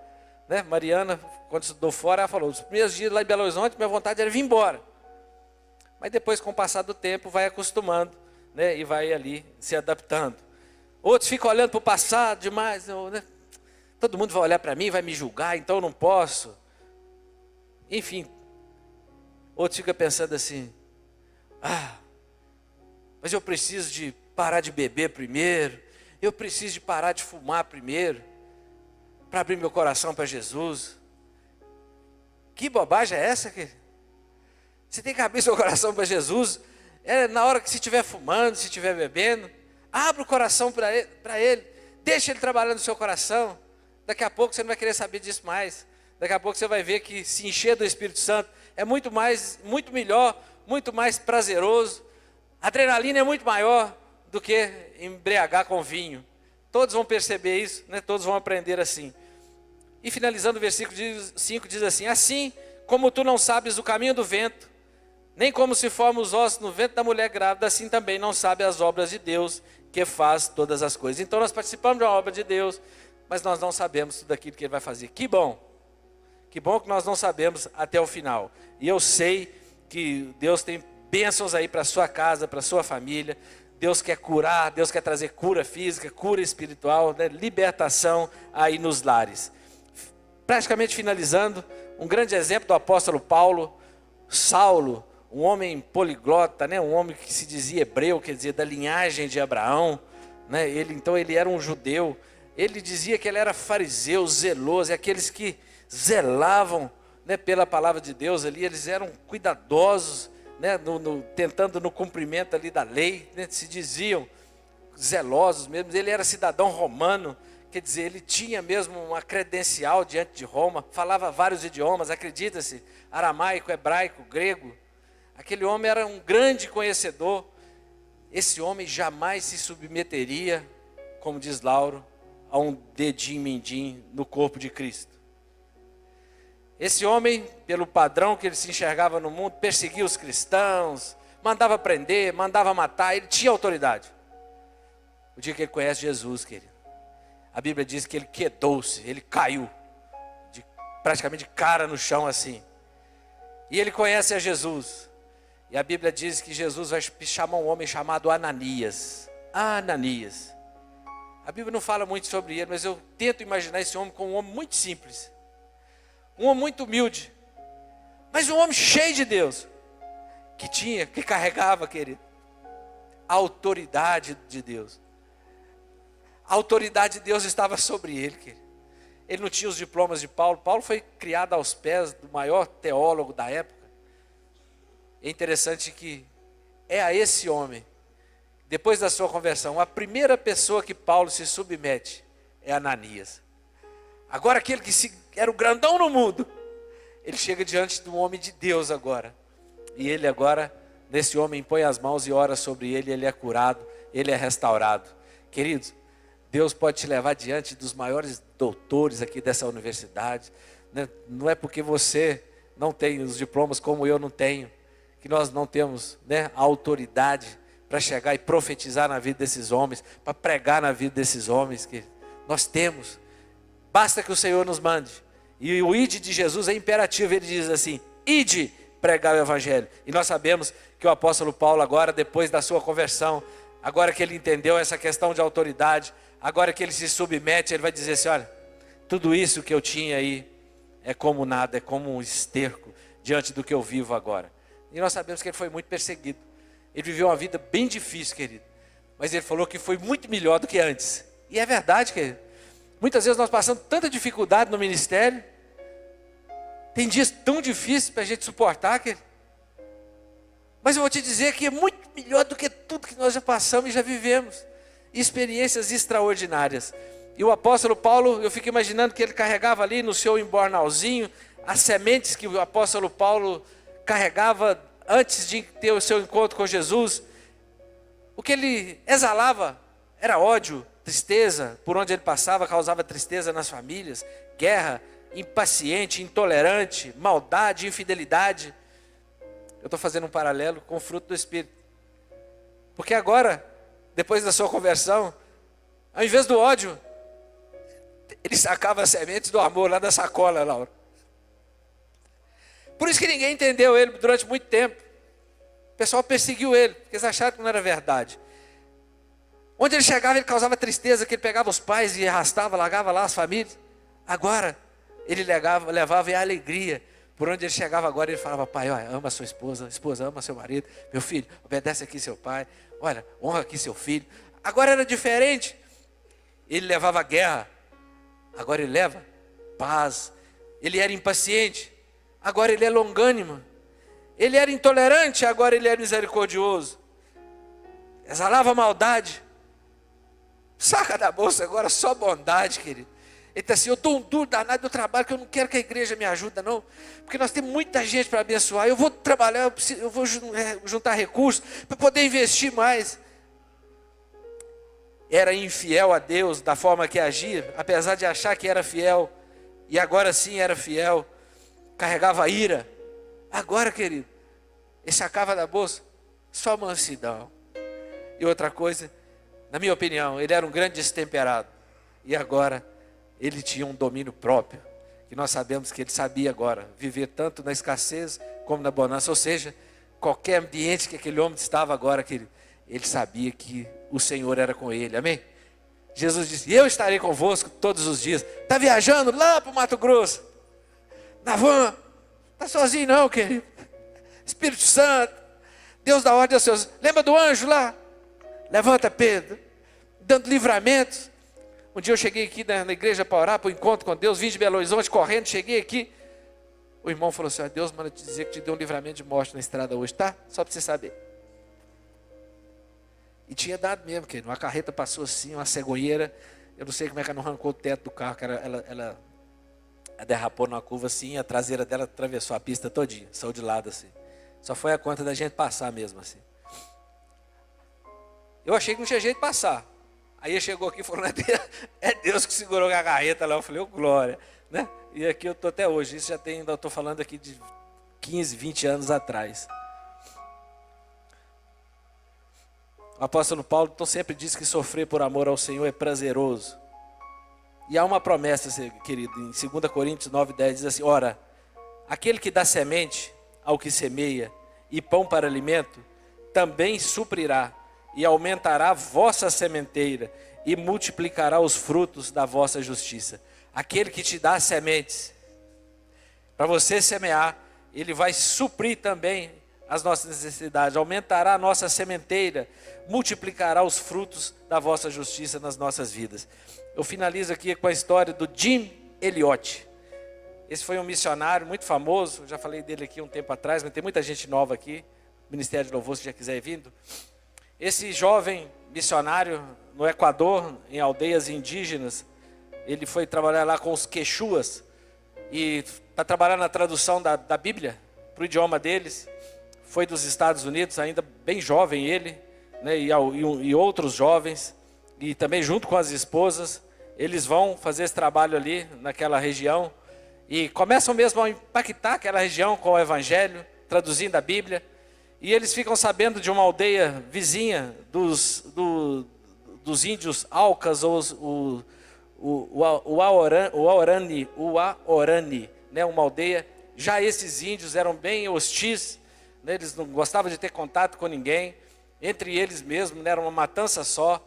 né? Mariana, quando estudou fora, ela falou, nos primeiros dias lá em Belo Horizonte, minha vontade era vir embora. Mas depois, com o passar do tempo, vai acostumando, né? E vai ali se adaptando. Outros ficam olhando para o passado demais, né? Todo mundo vai olhar para mim, vai me julgar, então eu não posso. Enfim, outros ficam pensando assim, mas eu preciso de parar de beber primeiro, eu preciso de parar de fumar primeiro, para abrir meu coração para Jesus. Que bobagem é essa, querido? Você tem que abrir seu coração para Jesus. Na hora que você estiver fumando, se estiver bebendo, abra o coração para Ele. Deixa Ele trabalhar no seu coração. Daqui a pouco você não vai querer saber disso mais. Daqui a pouco você vai ver que se encher do Espírito Santo é muito melhor, muito mais prazeroso. A adrenalina é muito maior do que embriagar com vinho. Todos vão perceber isso, né? Todos vão aprender assim. E finalizando o versículo 5 diz assim: assim como tu não sabes o caminho do vento, nem como se formam os ossos no ventre da mulher grávida, assim também não sabe as obras de Deus, que faz todas as coisas. Então nós participamos de uma obra de Deus, mas nós não sabemos tudo aquilo que Ele vai fazer. Que bom que nós não sabemos até o final. E eu sei que Deus tem bênçãos aí para a sua casa, para a sua família. Deus quer curar, Deus quer trazer cura física, cura espiritual, né? Libertação aí nos lares. Praticamente finalizando, um grande exemplo do apóstolo Paulo, Saulo, um homem poliglota, né? Um homem que se dizia hebreu, quer dizer, da linhagem de Abraão, né? Ele era um judeu. Ele dizia que ele era fariseu, zeloso, e aqueles que zelavam, né, pela palavra de Deus ali, eles eram cuidadosos, né, tentando no cumprimento ali da lei, né, se diziam zelosos mesmo. Ele era cidadão romano, quer dizer, ele tinha mesmo uma credencial diante de Roma, falava vários idiomas, acredita-se, aramaico, hebraico, grego. Aquele homem era um grande conhecedor. Esse homem jamais se submeteria, como diz Lauro, a um dedinho mindinho no corpo de Cristo. Esse homem, pelo padrão que ele se enxergava no mundo, perseguia os cristãos, mandava prender, mandava matar, ele tinha autoridade. O dia que ele conhece Jesus, querido, a Bíblia diz que ele quedou-se, ele caiu, praticamente de cara no chão assim. E ele conhece a Jesus. E a Bíblia diz que Jesus vai chamar um homem chamado Ananias. Ananias. A Bíblia não fala muito sobre ele, mas eu tento imaginar esse homem como um homem muito simples. Um homem muito humilde, mas um homem cheio de Deus, que carregava, querido, a autoridade de Deus. A autoridade de Deus estava sobre ele, querido. Ele não tinha os diplomas de Paulo. Paulo foi criado aos pés do maior teólogo da época. É interessante que é a esse homem, depois da sua conversão, a primeira pessoa que Paulo se submete é Ananias. Agora aquele que era o grandão no mundo, ele chega diante de um homem de Deus agora. E ele agora, nesse homem, põe as mãos e ora sobre ele, ele é curado, ele é restaurado. Queridos, Deus pode te levar diante dos maiores doutores aqui dessa universidade, né? Não é porque você não tem os diplomas como eu não tenho, que nós não temos, né, a autoridade para chegar e profetizar na vida desses homens, para pregar na vida desses homens, que nós temos. Basta que o Senhor nos mande. E o ide de Jesus é imperativo, ele diz assim: ide pregar o evangelho. E nós sabemos que o apóstolo Paulo agora, depois da sua conversão, agora que ele entendeu essa questão de autoridade, agora que ele se submete, ele vai dizer assim: olha, tudo isso que eu tinha aí é como nada, é como um esterco diante do que eu vivo agora. E nós sabemos que ele foi muito perseguido. Ele viveu uma vida bem difícil, querido. Mas ele falou que foi muito melhor do que antes. E é verdade, querido. Muitas vezes nós passamos tanta dificuldade no ministério. Tem dias tão difíceis para a gente suportar, querido. Mas eu vou te dizer que é muito melhor do que tudo que nós já passamos e já vivemos. Experiências extraordinárias. E o apóstolo Paulo, eu fico imaginando que ele carregava ali no seu embornalzinho as sementes que o apóstolo Paulo carregava antes de ter o seu encontro com Jesus. O que ele exalava era ódio, tristeza. Por onde ele passava causava tristeza nas famílias, guerra, impaciente, intolerante, maldade, infidelidade. Eu estou fazendo um paralelo com o fruto do Espírito. Porque agora, depois da sua conversão, ao invés do ódio, ele sacava as sementes do amor lá da sacola, Laura. Por isso que ninguém entendeu ele durante muito tempo. O pessoal perseguiu ele, porque eles acharam que não era verdade. Onde ele chegava, ele causava tristeza, que ele pegava os pais e arrastava, largava lá as famílias. Agora, ele levava a alegria. Por onde ele chegava agora, ele falava: pai, olha, ama a sua esposa, esposa ama seu marido, meu filho, obedece aqui seu pai, olha, honra aqui seu filho. Agora era diferente. Ele levava guerra, agora ele leva paz. Ele era impaciente, agora ele é longânimo. Ele era intolerante, agora ele é misericordioso. Exalava maldade. Saca da bolsa agora só bondade, querido. Ele está assim, eu dou um duro danado do trabalho, que eu não quero que a igreja me ajude não. Porque nós temos muita gente para abençoar. Eu vou trabalhar, eu vou juntar recursos para poder investir mais. Era infiel a Deus da forma que agia, apesar de achar que era fiel. E agora sim era fiel. Carregava ira. Agora, querido, ele sacava da bolsa só mansidão. E outra coisa, na minha opinião, ele era um grande destemperado. E agora ele tinha um domínio próprio. Que nós sabemos que ele sabia agora viver tanto na escassez como na bonança. Ou seja, qualquer ambiente que aquele homem estava agora, querido, ele sabia que o Senhor era com ele. Amém? Jesus disse, eu estarei convosco todos os dias. Está viajando lá para o Mato Grosso, na van. Está sozinho não, querido. Espírito Santo, Deus dá ordem aos seus. Lembra do anjo lá? Levanta, Pedro, dando livramentos. Um dia eu cheguei aqui na igreja para orar, para o encontro com Deus, vim de Belo Horizonte correndo, cheguei aqui. O irmão falou assim, Deus manda te dizer que te deu um livramento de morte na estrada hoje, tá? Só para você saber. E tinha dado mesmo, querido. Uma carreta passou assim, uma cegonheira. Eu não sei como é que ela não arrancou o teto do carro, que ela derrapou numa curva assim, a traseira dela atravessou a pista todinha, saiu de lado assim. Só foi a conta da gente passar mesmo assim. Eu achei que não tinha jeito de passar. Aí ele chegou aqui e falou, é Deus que segurou a carreta lá. Eu falei, glória. Né? E aqui eu estou até hoje. Isso já tem, eu estou falando aqui de 15, 20 anos atrás. O apóstolo Paulo então sempre diz que sofrer por amor ao Senhor é prazeroso. E há uma promessa, querido, em 2 Coríntios 9:10 diz assim, ora, aquele que dá semente ao que semeia e pão para alimento, também suprirá e aumentará a vossa sementeira e multiplicará os frutos da vossa justiça. Aquele que te dá sementes, para você semear, ele vai suprir também as nossas necessidades, aumentará a nossa sementeira, multiplicará os frutos da vossa justiça nas nossas vidas. Eu finalizo aqui com a história do Jim Elliot. Esse foi um missionário muito famoso, já falei dele aqui um tempo atrás, mas tem muita gente nova aqui, Ministério de Louvor, se já quiser ir vindo. Esse jovem missionário no Equador, em aldeias indígenas, ele foi trabalhar lá com os quechuas, e para trabalhar na tradução da Bíblia, para o idioma deles. Foi dos Estados Unidos, ainda bem jovem ele, né, e outros jovens, e também junto com as esposas, eles vão fazer esse trabalho ali naquela região, e começam mesmo a impactar aquela região com o Evangelho, traduzindo a Bíblia, e eles ficam sabendo de uma aldeia vizinha dos índios Aucas, ou o Aorani, né, uma aldeia. Já esses índios eram bem hostis, né, eles não gostavam de ter contato com ninguém, entre eles mesmos, né, era uma matança só.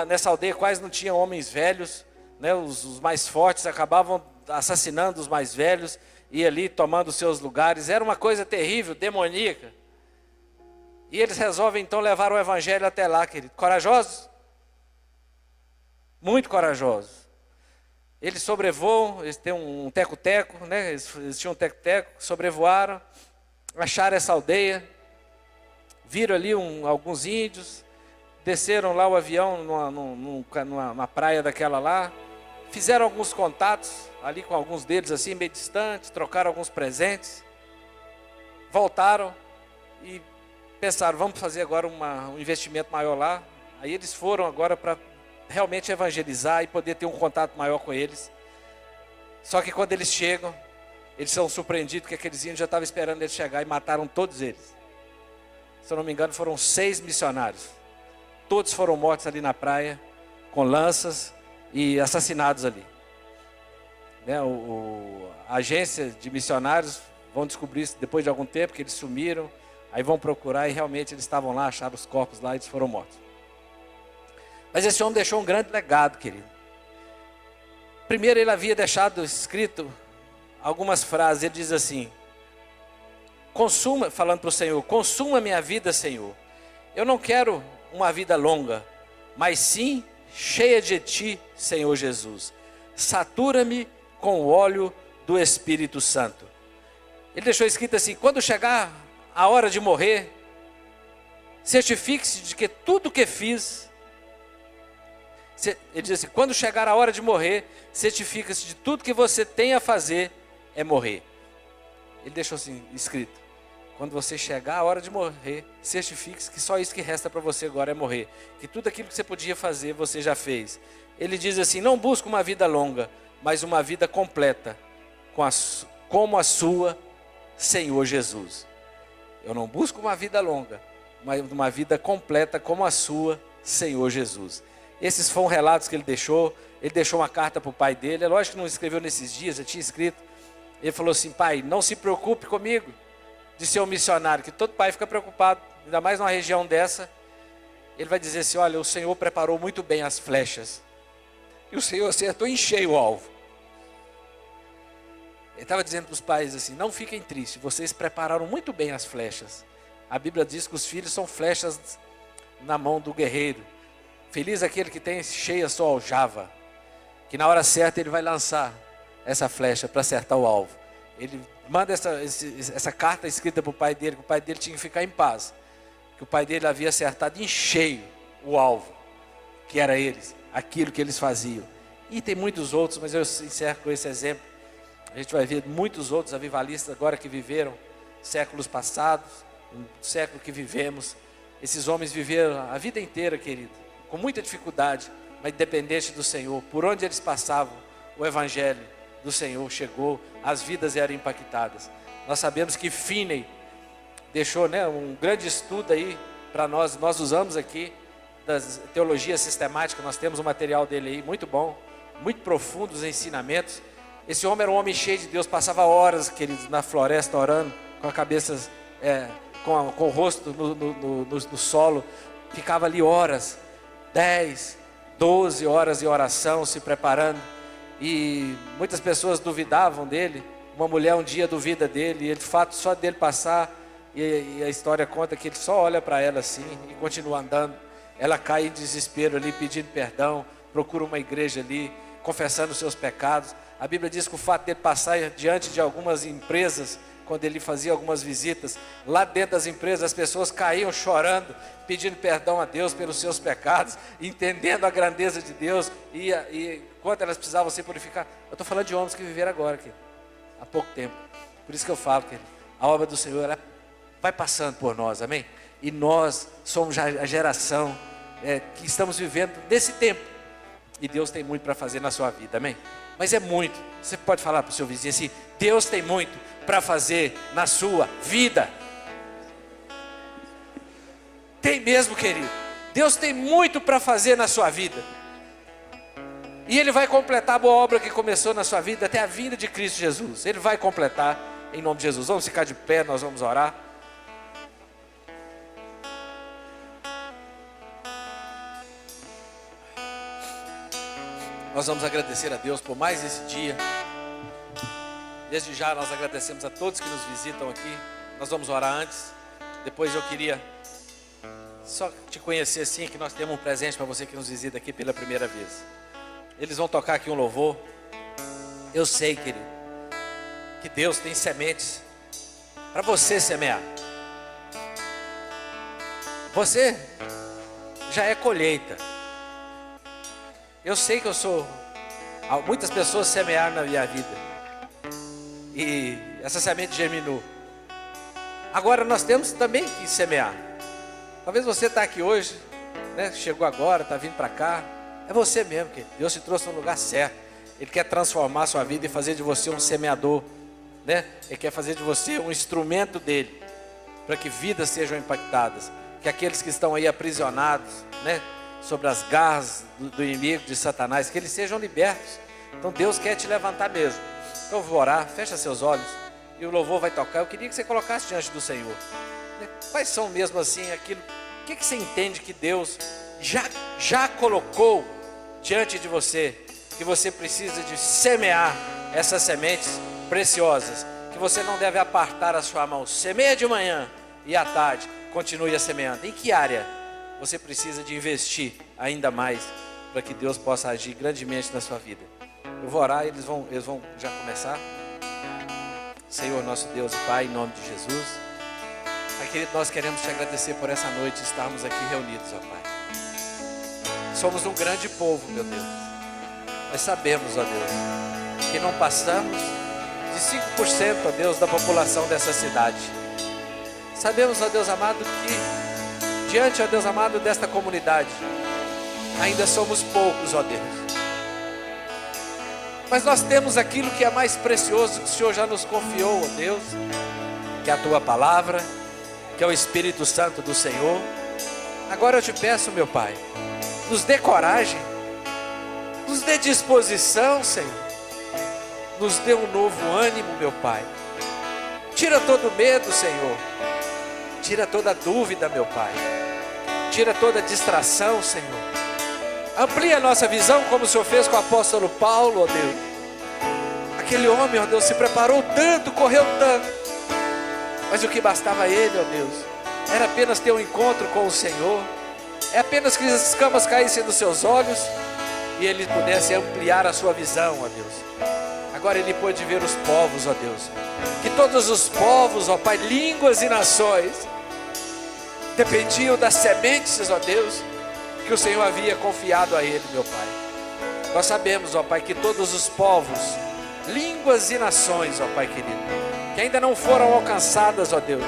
Nessa aldeia quase não tinha homens velhos, né, os mais fortes acabavam assassinando os mais velhos e ali tomando seus lugares. Era uma coisa terrível, demoníaca. E eles resolvem então levar o evangelho até lá, querido. Corajosos? Muito corajosos. Eles sobrevoam, eles têm um teco-teco, né? Eles tinham um teco-teco, sobrevoaram, acharam essa aldeia, viram ali alguns índios, desceram lá o avião numa praia daquela lá, fizeram alguns contatos ali com alguns deles assim, meio distantes, trocaram alguns presentes, voltaram e pensaram, vamos fazer agora um investimento maior lá. Aí eles foram agora para realmente evangelizar e poder ter um contato maior com eles. Só que quando eles chegam, eles são surpreendidos que aqueles índios já estavam esperando eles chegar e mataram todos eles. Se eu não me engano, foram 6 missionários. Todos foram mortos ali na praia, com lanças e assassinados ali. Né? A agência de missionários vão descobrir isso depois de algum tempo, que eles sumiram. Aí vão procurar e realmente eles estavam lá, acharam os corpos lá e eles foram mortos. Mas esse homem deixou um grande legado, querido. Primeiro ele havia deixado escrito algumas frases. Ele diz assim, falando para o Senhor, consuma minha vida, Senhor. Eu não quero uma vida longa, mas sim cheia de Ti, Senhor Jesus. Satura-me com o óleo do Espírito Santo. Ele deixou escrito assim: quando chegar a hora de morrer, certifique-se de que tudo que fiz. Ele diz assim: quando chegar a hora de morrer, certifique-se de tudo que você tem a fazer é morrer. Ele deixou assim escrito: quando você chegar a hora de morrer, certifique-se que só isso que resta para você agora é morrer. Que tudo aquilo que você podia fazer, você já fez. Ele diz assim: não busque uma vida longa, mas uma vida completa, como a sua, Senhor Jesus. Eu não busco uma vida longa, mas uma vida completa como a sua, Senhor Jesus. Esses foram relatos que ele deixou. Ele deixou uma carta para o pai dele. É lógico que não escreveu nesses dias, já tinha escrito. Ele falou assim: pai, não se preocupe comigo de ser um missionário, que todo pai fica preocupado, ainda mais numa região dessa. Ele vai dizer assim: olha, o Senhor preparou muito bem as flechas, e o Senhor acertou em cheio o alvo. Ele estava dizendo para os pais assim: não fiquem tristes, vocês prepararam muito bem as flechas. A Bíblia diz que os filhos são flechas na mão do guerreiro. Feliz aquele que tem cheia sua aljava, que na hora certa ele vai lançar essa flecha para acertar o alvo. Ele manda essa carta escrita para o pai dele, que o pai dele tinha que ficar em paz, que o pai dele havia acertado em cheio o alvo, que era eles, aquilo que eles faziam. E tem muitos outros, mas eu encerro com esse exemplo. A gente vai ver muitos outros avivalistas agora que viveram séculos passados, no século que vivemos. Esses homens viveram a vida inteira, querido, com muita dificuldade, mas dependente do Senhor. Por onde eles passavam, o Evangelho do Senhor chegou, as vidas eram impactadas. Nós sabemos que Finney deixou, né, um grande estudo aí para nós. Nós usamos aqui das teologia sistemática, nós temos o material dele aí, muito bom, muito profundo os ensinamentos. Esse homem era um homem cheio de Deus, passava horas, queridos, na floresta orando, com a cabeça, com o rosto no solo, ficava ali horas, 10, 12 horas em oração, se preparando. E muitas pessoas duvidavam dele. Uma mulher um dia duvida dele, e ele, de fato, só dele passar, e a história conta que ele só olha para ela assim e continua andando. Ela cai em desespero ali, pedindo perdão, procura uma igreja ali, confessando os seus pecados. A Bíblia diz que o fato dele passar diante de algumas empresas, quando ele fazia algumas visitas, lá dentro das empresas as pessoas caíam chorando, pedindo perdão a Deus pelos seus pecados, entendendo a grandeza de Deus, e quanto elas precisavam se purificar. Eu estou falando de homens que viveram agora, aqui, há pouco tempo. Por isso que eu falo que a obra do Senhor ela vai passando por nós, amém? E nós somos a geração que estamos vivendo nesse tempo, e Deus tem muito para fazer na sua vida, amém? Mas é muito. Você pode falar para o seu vizinho assim: Deus tem muito para fazer na sua vida. Tem mesmo, querido. Deus tem muito para fazer na sua vida. E Ele vai completar a boa obra que começou na sua vida até a vinda de Cristo Jesus. Ele vai completar em nome de Jesus. Vamos ficar de pé, nós vamos orar. Nós vamos agradecer a Deus por mais esse dia. Desde já nós agradecemos a todos que nos visitam aqui. Nós vamos orar antes. Depois eu queria só te conhecer assim, que nós temos um presente para você que nos visita aqui pela primeira vez. Eles vão tocar aqui um louvor. Eu sei, querido, que Deus tem sementes para você semear. Você já é colheita. Eu sei que muitas pessoas semearam na minha vida, e essa semente germinou. Agora nós temos também que semear. Talvez você está aqui hoje, né, chegou agora, está vindo para cá. É você mesmo, que Deus te trouxe no lugar certo. Ele quer transformar a sua vida e fazer de você um semeador, né? Ele quer fazer de você um instrumento dele, para que vidas sejam impactadas, que aqueles que estão aí aprisionados, né, sobre as garras do inimigo, de Satanás, que eles sejam libertos. Então Deus quer te levantar mesmo. Então eu vou orar, fecha seus olhos, e o louvor vai tocar. Eu queria que você colocasse diante do Senhor, quais são mesmo assim aquilo, o que você entende que Deus já colocou diante de você, que você precisa de semear essas sementes preciosas, que você não deve apartar a sua mão. Semeia de manhã e à tarde continue a semeando. Em que área você precisa de investir ainda mais para que Deus possa agir grandemente na sua vida? Eu vou orar, eles vão já começar. Senhor, nosso Deus e Pai, em nome de Jesus. Pai querido, nós queremos te agradecer por essa noite estarmos aqui reunidos, ó Pai. Somos um grande povo, meu Deus. Nós sabemos, ó Deus, que não passamos de 5%, ó Deus, da população dessa cidade. Sabemos, ó Deus amado, que diante, ó Deus amado, desta comunidade, ainda somos poucos, ó Deus. Mas nós temos aquilo que é mais precioso que o Senhor já nos confiou, ó Deus, que é a Tua palavra, que é o Espírito Santo do Senhor. Agora eu te peço, meu Pai, nos dê coragem, nos dê disposição, Senhor, nos dê um novo ânimo, meu Pai. Tira todo medo, Senhor, tira toda dúvida, meu Pai, tira toda distração, Senhor. Amplia a nossa visão como o Senhor fez com o apóstolo Paulo, ó Deus. Aquele homem, ó Deus, se preparou tanto, correu tanto, mas o que bastava a ele, ó Deus, era apenas ter um encontro com o Senhor. É apenas que as escamas caíssem dos seus olhos e ele pudesse ampliar a sua visão, ó Deus. Agora ele pôde ver os povos, ó Deus. Que todos os povos, ó Pai, línguas e nações dependiam das sementes, ó Deus, que o Senhor havia confiado a ele, meu Pai. Nós sabemos, ó Pai, que todos os povos, línguas e nações, ó Pai querido, que ainda não foram alcançadas, ó Deus,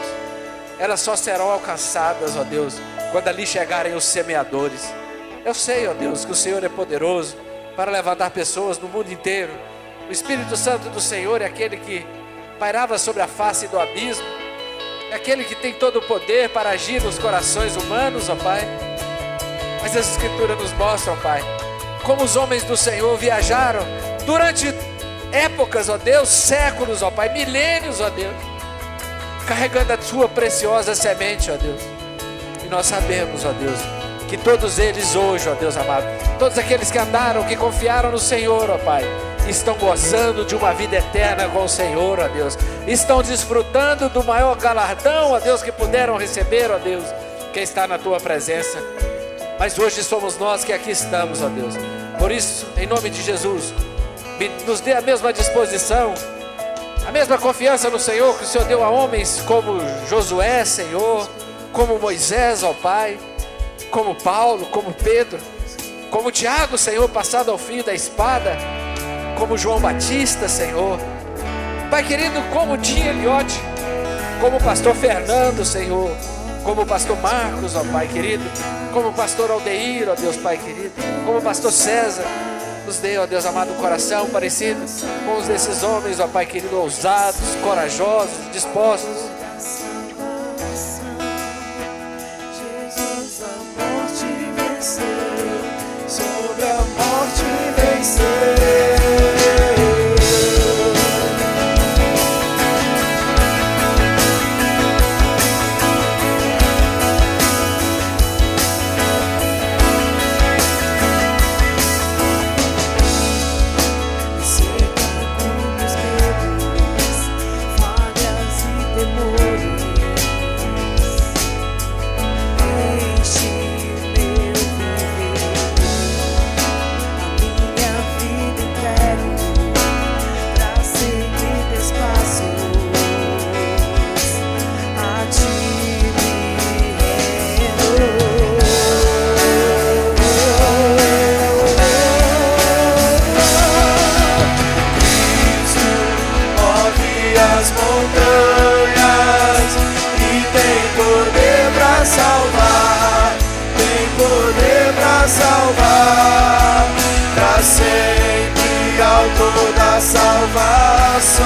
elas só serão alcançadas, ó Deus, quando ali chegarem os semeadores. Eu sei, ó Deus, que o Senhor é poderoso para levantar pessoas no mundo inteiro. O Espírito Santo do Senhor é aquele que pairava sobre a face do abismo, é aquele que tem todo o poder para agir nos corações humanos, ó Pai. Mas as Escrituras nos mostram, Pai, como os homens do Senhor viajaram durante épocas, ó Deus, séculos, ó Pai, milênios, ó Deus, carregando a Sua preciosa semente, ó Deus. E nós sabemos, ó Deus, que todos eles hoje, ó Deus amado, todos aqueles que andaram, que confiaram no Senhor, ó Pai, estão gozando de uma vida eterna com o Senhor, ó Deus. Estão desfrutando do maior galardão, ó Deus, que puderam receber, ó Deus, que está na Tua presença. Mas hoje somos nós que aqui estamos, ó Deus. Por isso, em nome de Jesus, nos dê a mesma disposição, a mesma confiança no Senhor que o Senhor deu a homens como Josué, Senhor, como Moisés, ó Pai, como Paulo, como Pedro, como Tiago, Senhor, passado ao fio da espada, como João Batista, Senhor. Pai querido, como Tim Eliote, como o pastor Fernando, Senhor, como o pastor Marcos, ó Pai querido, como o pastor Aldeir, ó Deus, Pai querido, como o pastor César. Nos dê, ó Deus amado, um coração parecido com os desses homens, ó Pai querido, ousados, corajosos, dispostos. Jesus a morte venceu, sobre a morte venceu. Salvar pra sempre, autor da salvação.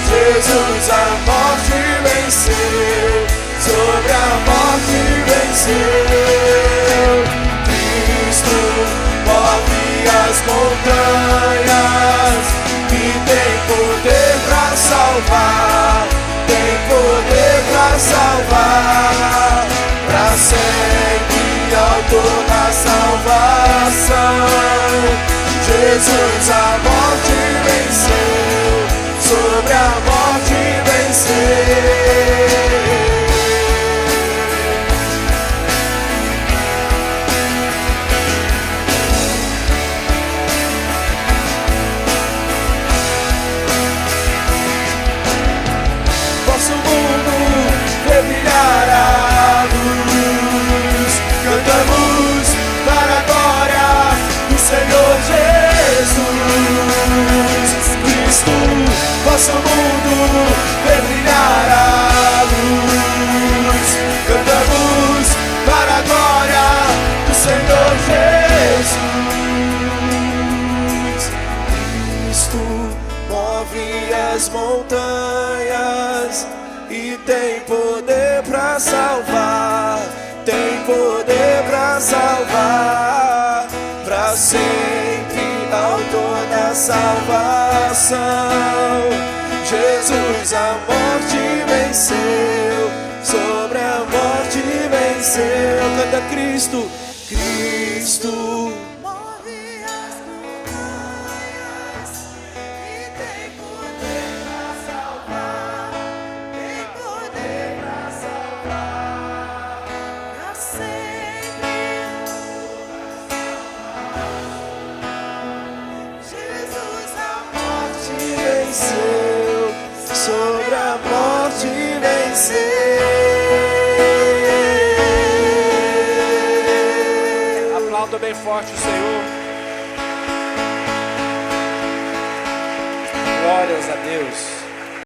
Jesus a morte venceu, sobre a morte venceu. Cristo move as montanhas e tem poder pra salvar, tem poder pra salvar pra sempre, autor da salvação. Jesus a morte venceu, sobre a morte venceu. nosso mundo ver brilhar a luz. Cantamos para a glória do Senhor Jesus. Cristo move as montanhas e tem poder para salvar, tem poder para salvar, para sempre autor da salvação. Jesus a morte venceu, sobre a morte venceu. Canta Cristo, Cristo move as montanhas e tem poder para salvar, tem poder para salvar, para sempre. Jesus a morte venceu, sobre a morte venceu. Aplauda bem forte o Senhor. Glórias a Deus.